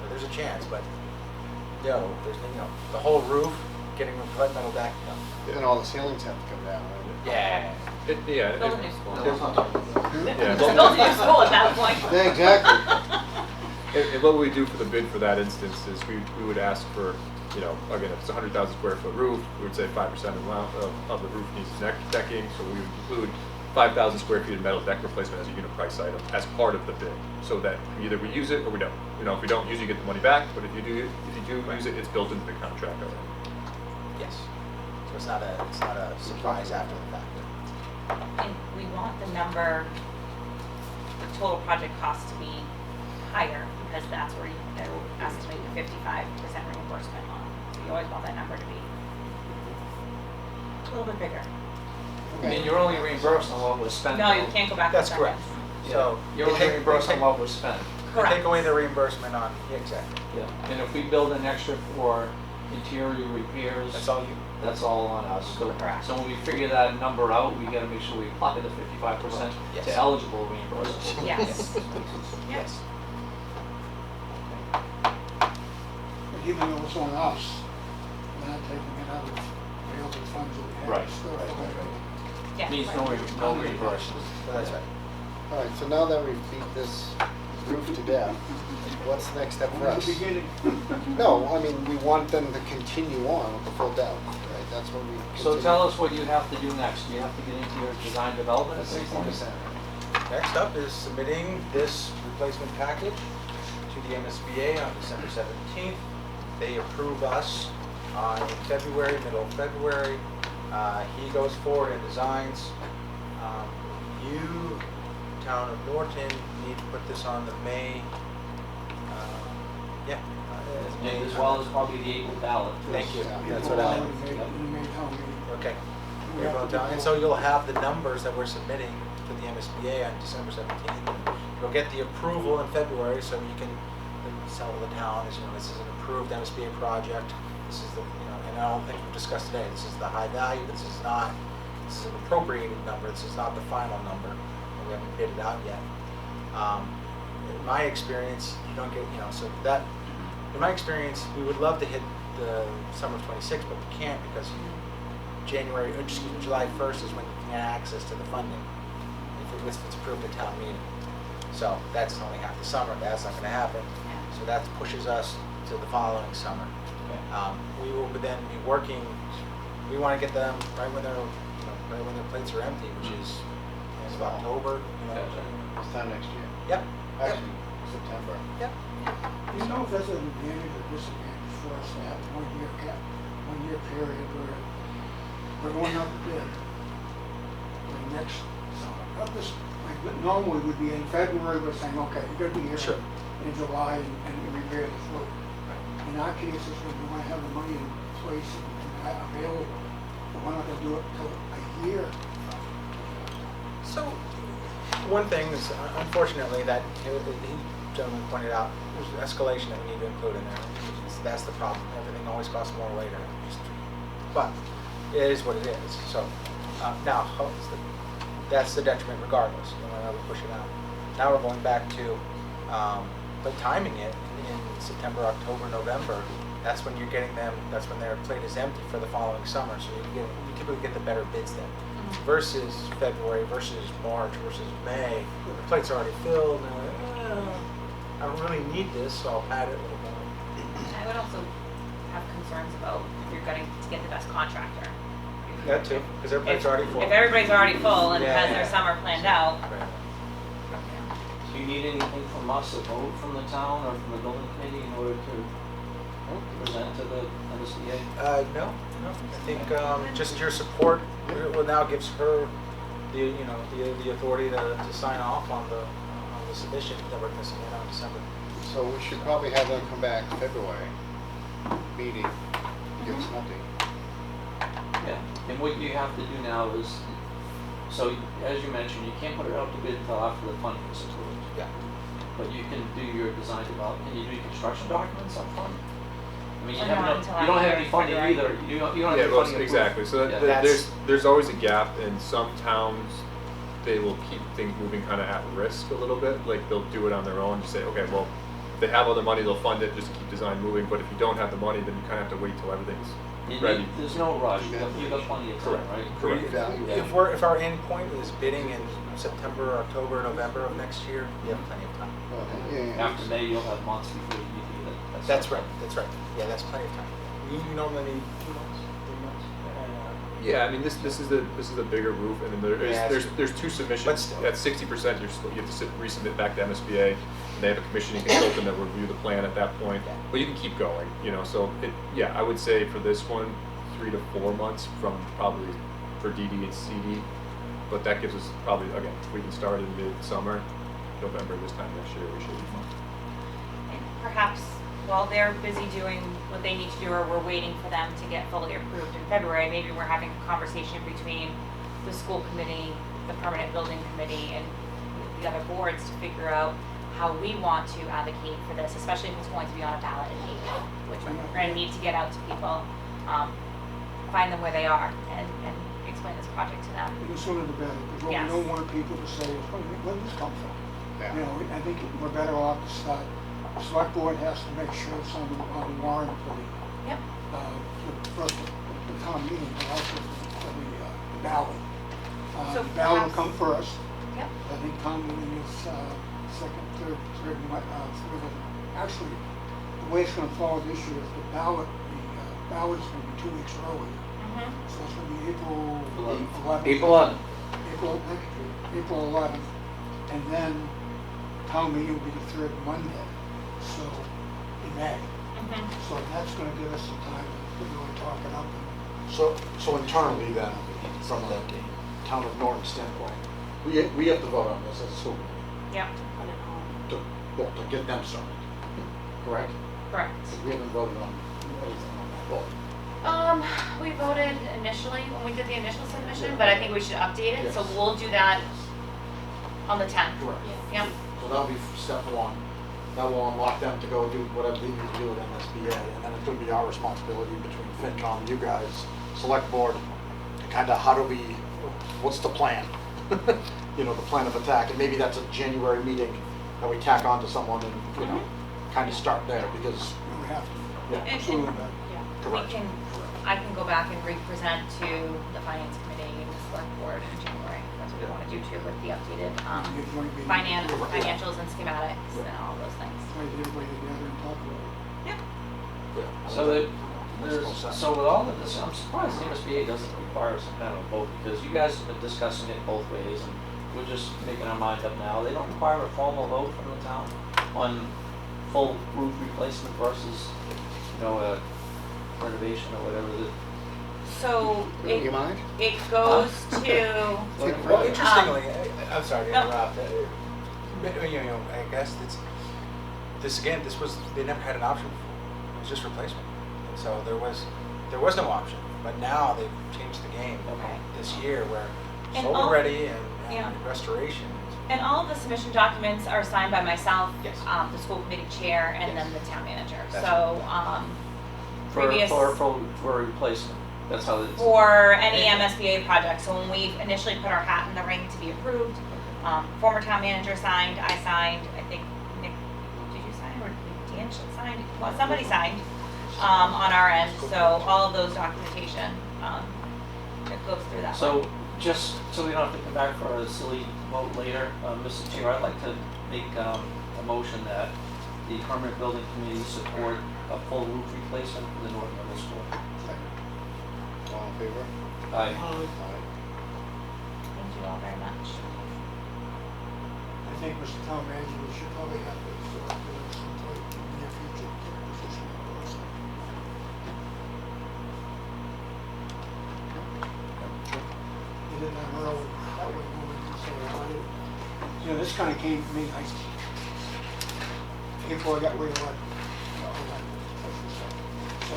Speaker 11: So there's a chance, but no, there's, you know, the whole roof, getting the flood metal back, no.
Speaker 1: Then all the ceilings have to come down, right?
Speaker 11: Yeah.
Speaker 12: Yeah.
Speaker 10: Build a new school.
Speaker 4: Let's not talk about that.
Speaker 12: Yeah.
Speaker 10: Just build a new school at that point.
Speaker 1: Yeah, exactly.
Speaker 12: And what we do for the bid for that instance is we would ask for, you know, again, if it's a 100,000 square foot roof, we would say 5% of the roof needs decking, so we would include 5,000 square feet of metal deck replacement as a unit price item as part of the bid, so that either we use it or we don't. You know, if we don't use it, you get the money back, but if you do use it, it's built into the contract already.
Speaker 11: Yes. So it's not a surprise after the fact.
Speaker 10: And we want the number, the total project cost to be higher, because that's where they're estimating 55% reimbursement on. So you always want that number to be a little bit bigger.
Speaker 9: I mean, you're only reimbursed on what was spent.
Speaker 10: No, you
Speaker 9: though.
Speaker 10: can't go back.
Speaker 11: That's
Speaker 10: and
Speaker 11: correct.
Speaker 9: Yeah.
Speaker 11: So
Speaker 9: You're
Speaker 11: you
Speaker 9: only
Speaker 11: take-
Speaker 9: reimbursed
Speaker 11: you
Speaker 9: on
Speaker 11: take-
Speaker 9: what was spent.
Speaker 11: you take away the reimbursement on, yeah, exactly.
Speaker 9: Yeah. And if we build an extra for interior repairs,
Speaker 11: That's all you.
Speaker 9: that's all on us. So,
Speaker 10: Correct.
Speaker 9: so when we figure that number out, we gotta make sure we pocket the 55%
Speaker 11: Yes.
Speaker 9: to eligible reimbursement.
Speaker 10: Yes.
Speaker 11: Yes.
Speaker 2: But even though it's on us, we're not taking it out of available funds that we have.
Speaker 9: Right,
Speaker 2: So,
Speaker 10: Yeah.
Speaker 9: Means no reimbursement.
Speaker 11: So that's right.
Speaker 1: All right, so now that we've beat this roof to death, what's the next step for
Speaker 2: From
Speaker 1: us?
Speaker 2: the beginning.
Speaker 1: No, I mean, we want them to continue on with the full depth, right? That's what we.
Speaker 9: So tell us what you have to do next. You have to get into your design development at some point?
Speaker 11: Next up is submitting this replacement package to the MSBA on December 17th. They approve us in February, middle of February. He goes forward and designs. You, town of Norton, need to put this on the May,
Speaker 9: And as well as probably the April ballot.
Speaker 11: Thank you. That's
Speaker 2: We'll
Speaker 11: what I
Speaker 2: allow
Speaker 11: meant.
Speaker 2: it in the May town meeting.
Speaker 11: Okay.
Speaker 2: We have to do
Speaker 11: And so you'll have the numbers that we're submitting to the MSBA on December 17th. You'll get the approval in February, so you can tell the town, as you know, this is an approved MSBA project. This is the, you know, and I don't think we've discussed today, this is the high value, this is an appropriated number, this is not the final number. And we haven't bid it out yet. In my experience, you don't get, you know, so that, in my experience, we would love to hit the summer of '26, but we can't because July 1st is when you can get access to the funding, if it's approved at town meeting. So that's only half the summer, that's not gonna happen. So that pushes us to the following summer. We will then be working, we wanna get them right when their plates are empty, which is end of October, you know.
Speaker 1: This time next year.
Speaker 11: Yep.
Speaker 1: Actually, September.
Speaker 11: Yep.
Speaker 2: You know if that's an advantage or disadvantage for us to have a 1 year period where we're going up to bid for the next summer. But normally would be in February, we're saying, okay, you're gonna be here
Speaker 11: Sure.
Speaker 2: in July and repair this roof. In our cases, when we wanna have the money in place and available, but we're not gonna do it until a year.
Speaker 11: So, one thing is, unfortunately, that the gentleman pointed out, there's escalation that we need to include in there. That's the problem. Everything always costs more later. But it is what it is. So now, that's the detriment regardless. You know, why we push it out. Now we're going back to, but timing it in September, October, November. That's when you're getting them. That's when their plate is empty for the following summer. So you typically get the better bids then. Versus February, versus March, versus May, the plate's already filled, and they're like, I don't really need this, so I'll pad it a little more.
Speaker 10: I would also have concerns about if you're going to get the best contractor.
Speaker 11: That too, because their plate's already full.
Speaker 10: If everybody's already full and
Speaker 11: Yeah,
Speaker 10: has
Speaker 11: yeah.
Speaker 10: their summer planned out,
Speaker 11: Right.
Speaker 9: Do you need anything from us, a vote from the town or from the building committee in order to present to the MSBA?
Speaker 11: No. I think just your support now gives her the authority to sign off on the submission that we're going to submit on December.
Speaker 1: So we should probably have them come back February meeting, give us an update.
Speaker 9: Yeah, and what you have to do now is, so as you mentioned, you can't put it out to bid until after the funding is approved.
Speaker 11: Yeah.
Speaker 9: But you can do your design development, can you do your construction documents up front? I mean, you
Speaker 10: Or
Speaker 9: have
Speaker 10: not
Speaker 9: no,
Speaker 10: until
Speaker 9: you don't have
Speaker 10: after
Speaker 9: any funding
Speaker 10: February.
Speaker 9: either, you don't have
Speaker 12: Yeah,
Speaker 9: any
Speaker 12: well,
Speaker 9: funding approved.
Speaker 12: exactly. So
Speaker 9: Yeah.
Speaker 12: there's always a gap, and some towns, they will keep things moving kind of at risk a little bit. Like they'll do it on their own. Just say, okay, well, if they have all the money, they'll fund it just to keep design moving. But if you don't have the money, then you kind of have to wait till everything's ready.
Speaker 9: There's no rush, you got plenty of time, right?
Speaker 12: Correct.
Speaker 1: Value.
Speaker 11: If our end point is bidding in September, October, November of next year, you have plenty of time.
Speaker 1: Yeah.
Speaker 9: After May, you'll have months before you need to get that.
Speaker 11: That's right, that's right. Yeah, that's plenty of time. You normally need 2 months, 3 months?
Speaker 12: Yeah, I mean, this is the bigger roof, and then
Speaker 11: Yeah,
Speaker 12: there's two
Speaker 11: But
Speaker 12: submissions.
Speaker 11: still.
Speaker 12: At 60%, you have to resubmit back to MSBA. And they have a commissioning consultant that will review the plan at that point.
Speaker 11: Yeah.
Speaker 12: But you can keep going, you know. So yeah, I would say for this one, 3 to 4 months from probably for DD and CD. But that gives us probably, again, we can start in mid-summer, November this time next year. We should be fine.
Speaker 10: And perhaps while they're busy doing what they need to do, or we're waiting for them to get fully approved in February, maybe we're having a conversation between the school committee, the permanent building committee, and the other boards to figure out how we want to advocate for this, especially if it's going to be on a ballot in April, which we're gonna need to get out to people, find them where they are and explain this project to them.
Speaker 2: The sooner the better, because what we
Speaker 10: Yes.
Speaker 2: don't want people to say is, where did this come from?
Speaker 1: Yeah.
Speaker 2: You know, I think we're better off to start, the select board has to make sure it's on the warrant for
Speaker 10: Yep.
Speaker 2: first, the town meeting, but also for the ballot.
Speaker 10: So
Speaker 2: The ballot will
Speaker 10: perhaps-
Speaker 2: come first.
Speaker 10: Yep.
Speaker 2: I think town meeting is second, third, actually, the way it's gonna fall this year is the ballot is gonna be 2 weeks early.
Speaker 10: Mhm.
Speaker 2: So it's gonna be April 11th.
Speaker 9: April 11th.
Speaker 2: April 11th, and then town meeting will be the third Monday, so, in May.
Speaker 10: Mhm.
Speaker 2: So that's gonna give us some time to really talk it up.
Speaker 4: So internally then, from the town of Norton standpoint, we have to vote on this as a school committee
Speaker 10: Yep.
Speaker 4: to get them started, correct?
Speaker 10: Correct.
Speaker 4: We haven't voted on anything on that vote.
Speaker 10: We voted initially when we did the initial submission, but I think we should update it, so
Speaker 4: Yes.
Speaker 10: we'll do that on the 10th.
Speaker 4: Correct.
Speaker 10: Yep.
Speaker 4: So that'll be step one. That will unlock them to go do whatever they need to do at MSBA, and then it's gonna be our responsibility between FinCom, you guys, select board, to kind of what's the plan? You know, the plan of attack, and maybe that's a January meeting that we tack on to someone and, you know, kind of start there, because,
Speaker 2: We have to,
Speaker 4: yeah,
Speaker 10: And-
Speaker 2: sooner the better.
Speaker 4: correct.
Speaker 10: I can go back and re-present to the finance committee and the select board in January. That's what we want to do too with the updated
Speaker 2: Get joint meeting.
Speaker 10: financials and schematics and all those things.
Speaker 2: Try to get everybody together and talk about it.
Speaker 10: Yep.
Speaker 4: Yeah.
Speaker 9: So so with all of this, I'm surprised the MSBA doesn't require some kind of a vote, because you guys have been discussing it both ways, and we're just making our mind up now. They don't require a formal vote from the town on full roof replacement versus, you know, a renovation or whatever the.
Speaker 10: So
Speaker 1: You mind?
Speaker 10: it goes to,
Speaker 11: Well, interestingly, I'm sorry to
Speaker 10: No.
Speaker 11: interrupt. You know, I guess they never had an option before. It was just replacement. And so there was no option. But now they've changed the game
Speaker 10: Okay.
Speaker 11: this year where
Speaker 10: And
Speaker 11: solar
Speaker 10: all-
Speaker 11: ready and
Speaker 10: yeah.
Speaker 11: restoration.
Speaker 10: and all of the submission documents are signed by myself,
Speaker 11: Yes.
Speaker 10: the school committee chair, and
Speaker 11: Yes.
Speaker 10: then the town manager.
Speaker 11: That's
Speaker 10: So, previous.
Speaker 9: For replacement, that's how it's.
Speaker 10: For any MSBA project. So when we initially put our hat in the ring to be approved, former town manager signed, I signed, I think Nick, did you sign, or Dan should sign? Well, somebody signed, on our end, so all of those documentation, it goes through that way.
Speaker 9: So, just so we don't have to come back for a silly vote later, Mr. Chair, I'd like to make a motion that the permanent building committee support a full roof replacement for the Norton Middle School.
Speaker 1: All in favor?
Speaker 9: Aye.
Speaker 1: Aye.
Speaker 10: Thank you all very much.
Speaker 2: I think, Mr. Town Manager, we should probably have this, do it sometime in the near future, get a position on those. Get it done early, that way nobody can say about it. You know, this kinda came to me, before I got reelected. So,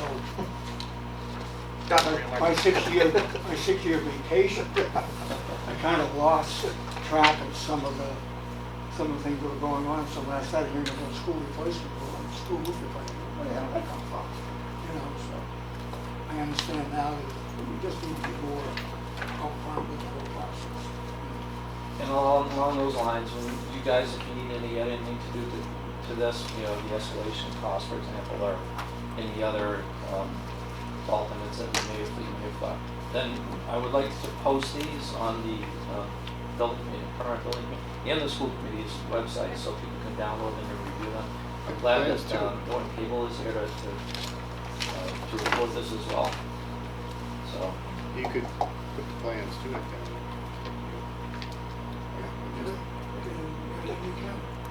Speaker 2: my 6-year vacation, I kind of lost track of some of the things that were going on. So when I started hearing about school replacement, school roof replacement, where the hell did that come from? You know, so I understand now that we just need to be more upfront with the whole process.
Speaker 9: And along those lines, when you guys, if you need anything to do to this, you know, the escalation cost, for example, or any other alternates that we may have. Then I would like to post these on the building committee, current building committee, and the school committee's website, so people can download them and review them. I'm glad
Speaker 1: Plans
Speaker 9: that
Speaker 1: too.
Speaker 9: Norton Cable is here to report this as well. So,
Speaker 1: You could put the plans to it then.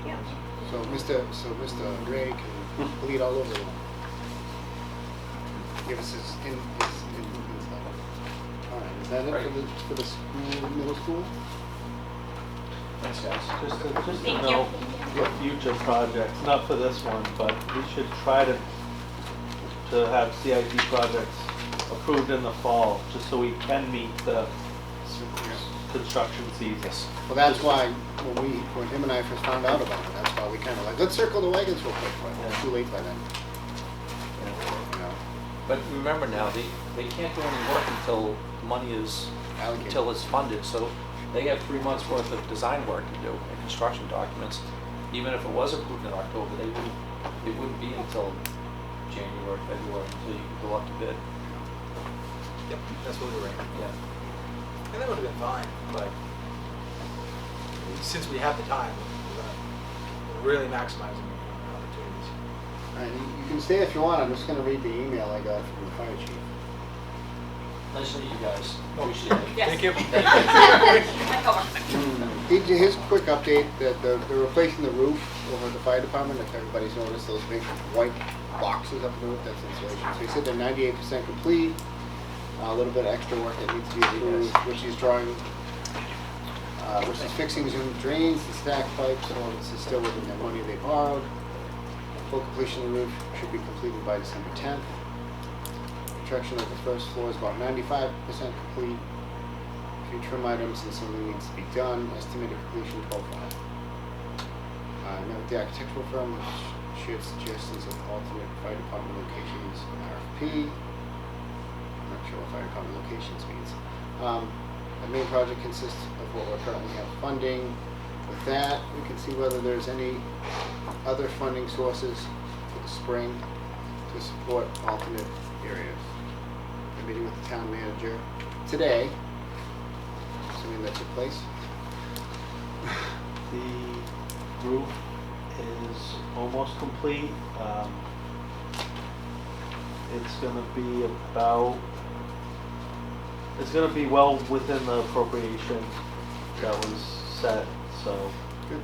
Speaker 5: Yeah.
Speaker 1: So Mr. Ray can bleed all over them. Give us his insight. All right, is that it for the school, middle school?
Speaker 9: thanks guys.
Speaker 7: Just to
Speaker 10: Thank you.
Speaker 7: know for future projects, not for this one, but we should try to have CIP projects approved in the fall, just so we can meet the construction season.
Speaker 1: Well, that's why when him and I first found out about it, that's why we kind of like, let's circle the wagons real quick, but it's too late by then. You know,
Speaker 9: But remember now, they can't do any work until money is,
Speaker 1: Allocated.
Speaker 9: until it's funded, so they have 3 months worth of design work to do and construction documents. Even if it was approved in October, it wouldn't be until January, February, until you can go up to bid.
Speaker 11: Yep, that's what we were aiming.
Speaker 9: Yeah.
Speaker 11: And that would have been fine, but since we have the time, we're really maximizing our opportunities.
Speaker 1: All right, you can stay if you want, I'm just gonna read the email I got from the fire chief.
Speaker 9: Nice to meet you guys. Appreciate it.
Speaker 10: Yes.
Speaker 11: Thank you.
Speaker 10: My coworker.
Speaker 1: His quick update that they're replacing the roof over at the fire department, if everybody's noticed those big white boxes up the roof, that's insulation. So he said they're 98% complete, a little bit of extra work that needs to be approved, which he's drawing, which is fixing some drains, the stack pipes, all this is still within the money they borrowed. Full completion of the roof should be completed by December 10th. Construction of the first floor is about 95% complete. A few trim items and something needs to be done. Estimated completion 12/5. I met with the architectural firm, which shared suggestions of alternate fire department locations in RFP. I'm not sure what fire department locations means. The main project consists of what we currently have funding. With that, we can see whether there's any other funding sources for the spring to support alternate areas. I'm meeting with the town manager today, assuming that took place.
Speaker 7: The roof is almost complete. It's gonna be well within the appropriation that was set, so
Speaker 1: Good.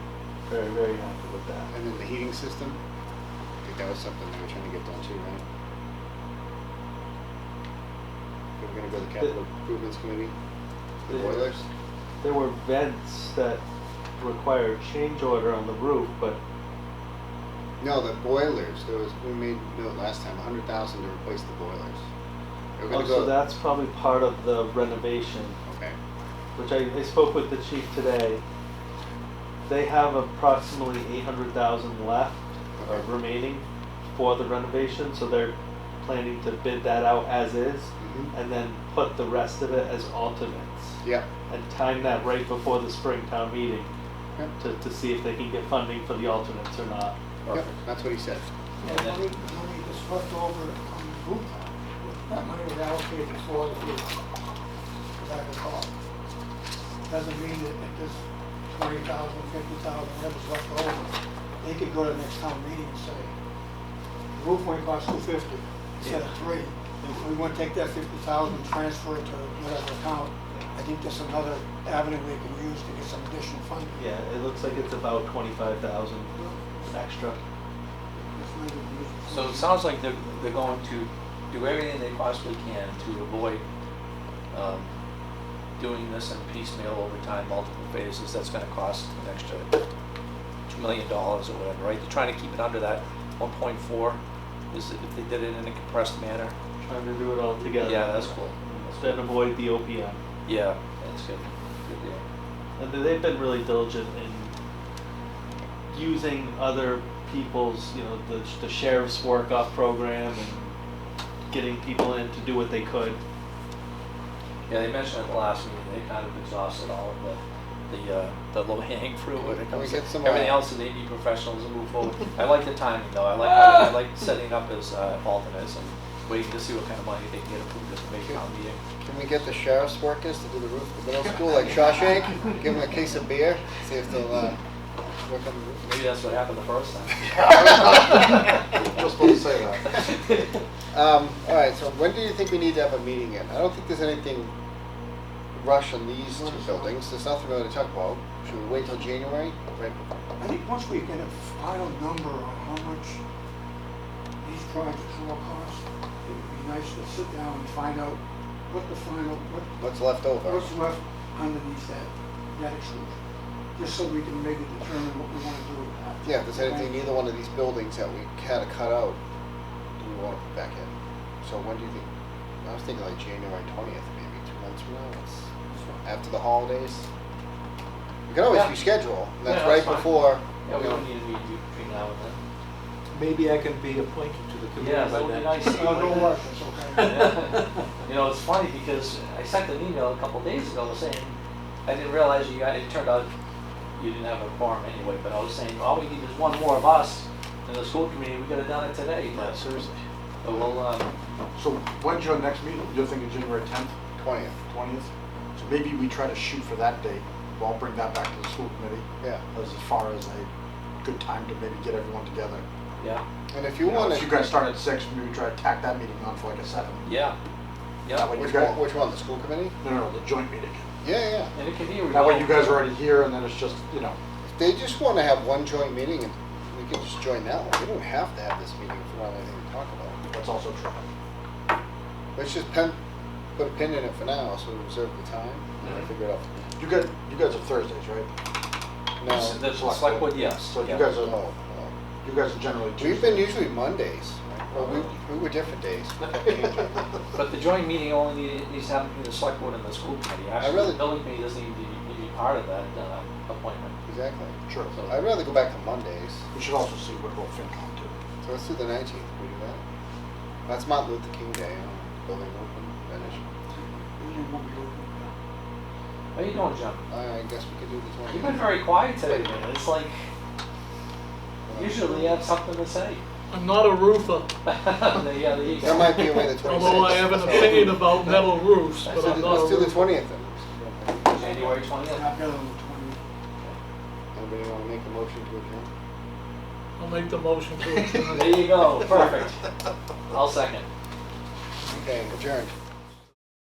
Speaker 7: very, very happy with that.
Speaker 1: And then the heating system, I think that was something they were trying to get done too, right? We were gonna go to the capital improvements committee, the
Speaker 7: Yeah.
Speaker 1: boilers.
Speaker 7: There were vents that required change order on the roof, but
Speaker 1: No, the boilers, we made note last time, 100,000 to replace the boilers. They were gonna
Speaker 7: so
Speaker 1: go,
Speaker 7: that's probably part of the renovation,
Speaker 1: okay,
Speaker 7: which I spoke with the chief today. They have approximately 800,000 left
Speaker 1: Okay.
Speaker 7: remaining for the renovation, so they're planning to bid that out as is
Speaker 1: Mhm.
Speaker 7: and then put the rest of it as alternates
Speaker 1: yeah,
Speaker 7: and time that right before the spring town meeting
Speaker 1: yeah,
Speaker 7: to see if they can get funding for the alternates or not.
Speaker 1: yeah, that's what he said.
Speaker 2: The money that's left over on the roof, that money was allocated for the roof, as I recall. Doesn't mean that if there's 20,000, 50,000, whatever's left over, they could go to the next town meeting and say, the roof only cost $250 instead of $3. If we want to take that 50,000 and transfer it to whatever account, I think there's another avenue they can use to get some additional funding.
Speaker 7: Yeah, it looks like it's about 25,000 extra.
Speaker 9: So it sounds like they're going to do everything they possibly can to avoid doing this in piecemeal over time, multiple phases. That's gonna cost an extra $2 million or whatever, right? They're trying to keep it under that 1.4, is if they did it in a compressed manner.
Speaker 7: Trying to do it all together.
Speaker 9: Yeah, that's cool.
Speaker 7: And avoid the OPM.
Speaker 9: Yeah, that's good. Good deal.
Speaker 7: And they've been really diligent in using other people's, the sheriff's work-off program and getting people in to do what they could.
Speaker 9: Yeah, they mentioned at the last meeting, they kind of exhausted all of the low-hanging fruit when it
Speaker 1: Can we
Speaker 9: comes
Speaker 1: get
Speaker 9: to
Speaker 1: some,
Speaker 9: everything else, and they need professionals to move forward. I like the timing though, I like setting up as alternates, and waiting to see what kind of money they can get approved at the May town meeting.
Speaker 1: Can we get the sheriff's workers to do the roof of the middle school like Shawshank? Give them a case of beer, see if they'll, work on the roof.
Speaker 9: Maybe that's what happened the first time.
Speaker 4: Just supposed to say that.
Speaker 1: All right, so when do you think we need to have a meeting in? I don't think there's anything rush on these two buildings. There's nothing really to talk about. Should we wait till January? Right.
Speaker 2: I think once we get a final number on how much these projects will cost, it would be nice to sit down and find out what the final,
Speaker 1: What's left over?
Speaker 2: what's left underneath that exclusion. Just so we can maybe determine what we want to do with that.
Speaker 1: Yeah, if there's anything in either one of these buildings that we had to cut out, do we want to put back in? So when do you think? I was thinking like January 20th, maybe 2 months from now. It's after the holidays. We can always
Speaker 9: Yeah.
Speaker 1: reschedule. And that's
Speaker 9: Yeah,
Speaker 1: right
Speaker 9: that's fine.
Speaker 1: before.
Speaker 9: Yeah, we don't need to meet between now and then.
Speaker 7: Maybe I can be appointed to the committee
Speaker 9: Yeah,
Speaker 7: by
Speaker 9: that would be
Speaker 7: then.
Speaker 9: nice.
Speaker 2: Don't rush, it's okay.
Speaker 9: You know, it's funny because I sent an email a couple days ago saying, I didn't realize it turned out you didn't have a quorum anyway, but I was saying, all we need is one more of us in the school committee, we could have done it today, but seriously. But we'll,
Speaker 4: So when's your next meeting? You're thinking January 10th,
Speaker 1: 20th.
Speaker 4: 20th? So maybe we try to shoot for that date. We'll bring that back to the school committee
Speaker 1: Yeah.
Speaker 4: as far as a good time to maybe get everyone together.
Speaker 9: yeah,
Speaker 1: And if you
Speaker 4: You know,
Speaker 1: want
Speaker 4: if you
Speaker 1: to,
Speaker 4: guys start at 6, maybe try to tack that meeting on for like a 7.
Speaker 9: yeah, yeah.
Speaker 4: That way you
Speaker 1: which
Speaker 4: guys,
Speaker 1: one? The school committee?
Speaker 4: no, the joint meeting.
Speaker 1: Yeah.
Speaker 9: And it can be.
Speaker 4: That way you guys are already here and then it's just, you know,
Speaker 1: If they just want to have one joint meeting, and we can just join that one. We don't have to have this meeting if we don't have anything to talk about.
Speaker 4: that's also true.
Speaker 1: Let's just put a pin in it for now, so we reserve the time and figure it out.
Speaker 4: You guys are Thursdays, right?
Speaker 1: No,
Speaker 9: The select board, yes.
Speaker 4: So
Speaker 9: yeah.
Speaker 4: you guys are,
Speaker 1: no.
Speaker 4: you guys are generally Tuesdays.
Speaker 1: We've been usually Mondays. Right? Well, we were different days. We kept changing.
Speaker 9: But the joint meeting only needs to happen between the select board and the school committee. Actually,
Speaker 1: really-
Speaker 9: the building committee doesn't need to be part of that appointment.
Speaker 1: Exactly.
Speaker 4: Sure.
Speaker 9: So,
Speaker 1: I'd rather go back to Mondays.
Speaker 4: We should also see what about FinCom too.
Speaker 1: So let's do the 19th. Can we do that? That's Martin Luther King Day. Building open, finish.
Speaker 2: Usually won't be open.
Speaker 9: how you doing, Jim?
Speaker 1: I guess we could do the 20th.
Speaker 9: You've been very quiet today, man. It's like usually you have something to say.
Speaker 6: I'm not a roofer,
Speaker 9: Yeah, there you go.
Speaker 1: That might be a way the 26th.
Speaker 6: although I have an opinion about metal roofs,
Speaker 1: Let's
Speaker 6: but I'm not a
Speaker 1: do the
Speaker 6: roofer.
Speaker 1: 20th then.
Speaker 9: January 20th.
Speaker 2: Not better than the 20th.
Speaker 1: Anybody want to make a motion to adjourn?
Speaker 6: I'll make the motion to adjourn.
Speaker 9: There you go. Perfect. I'll second.
Speaker 1: Okay, adjourned.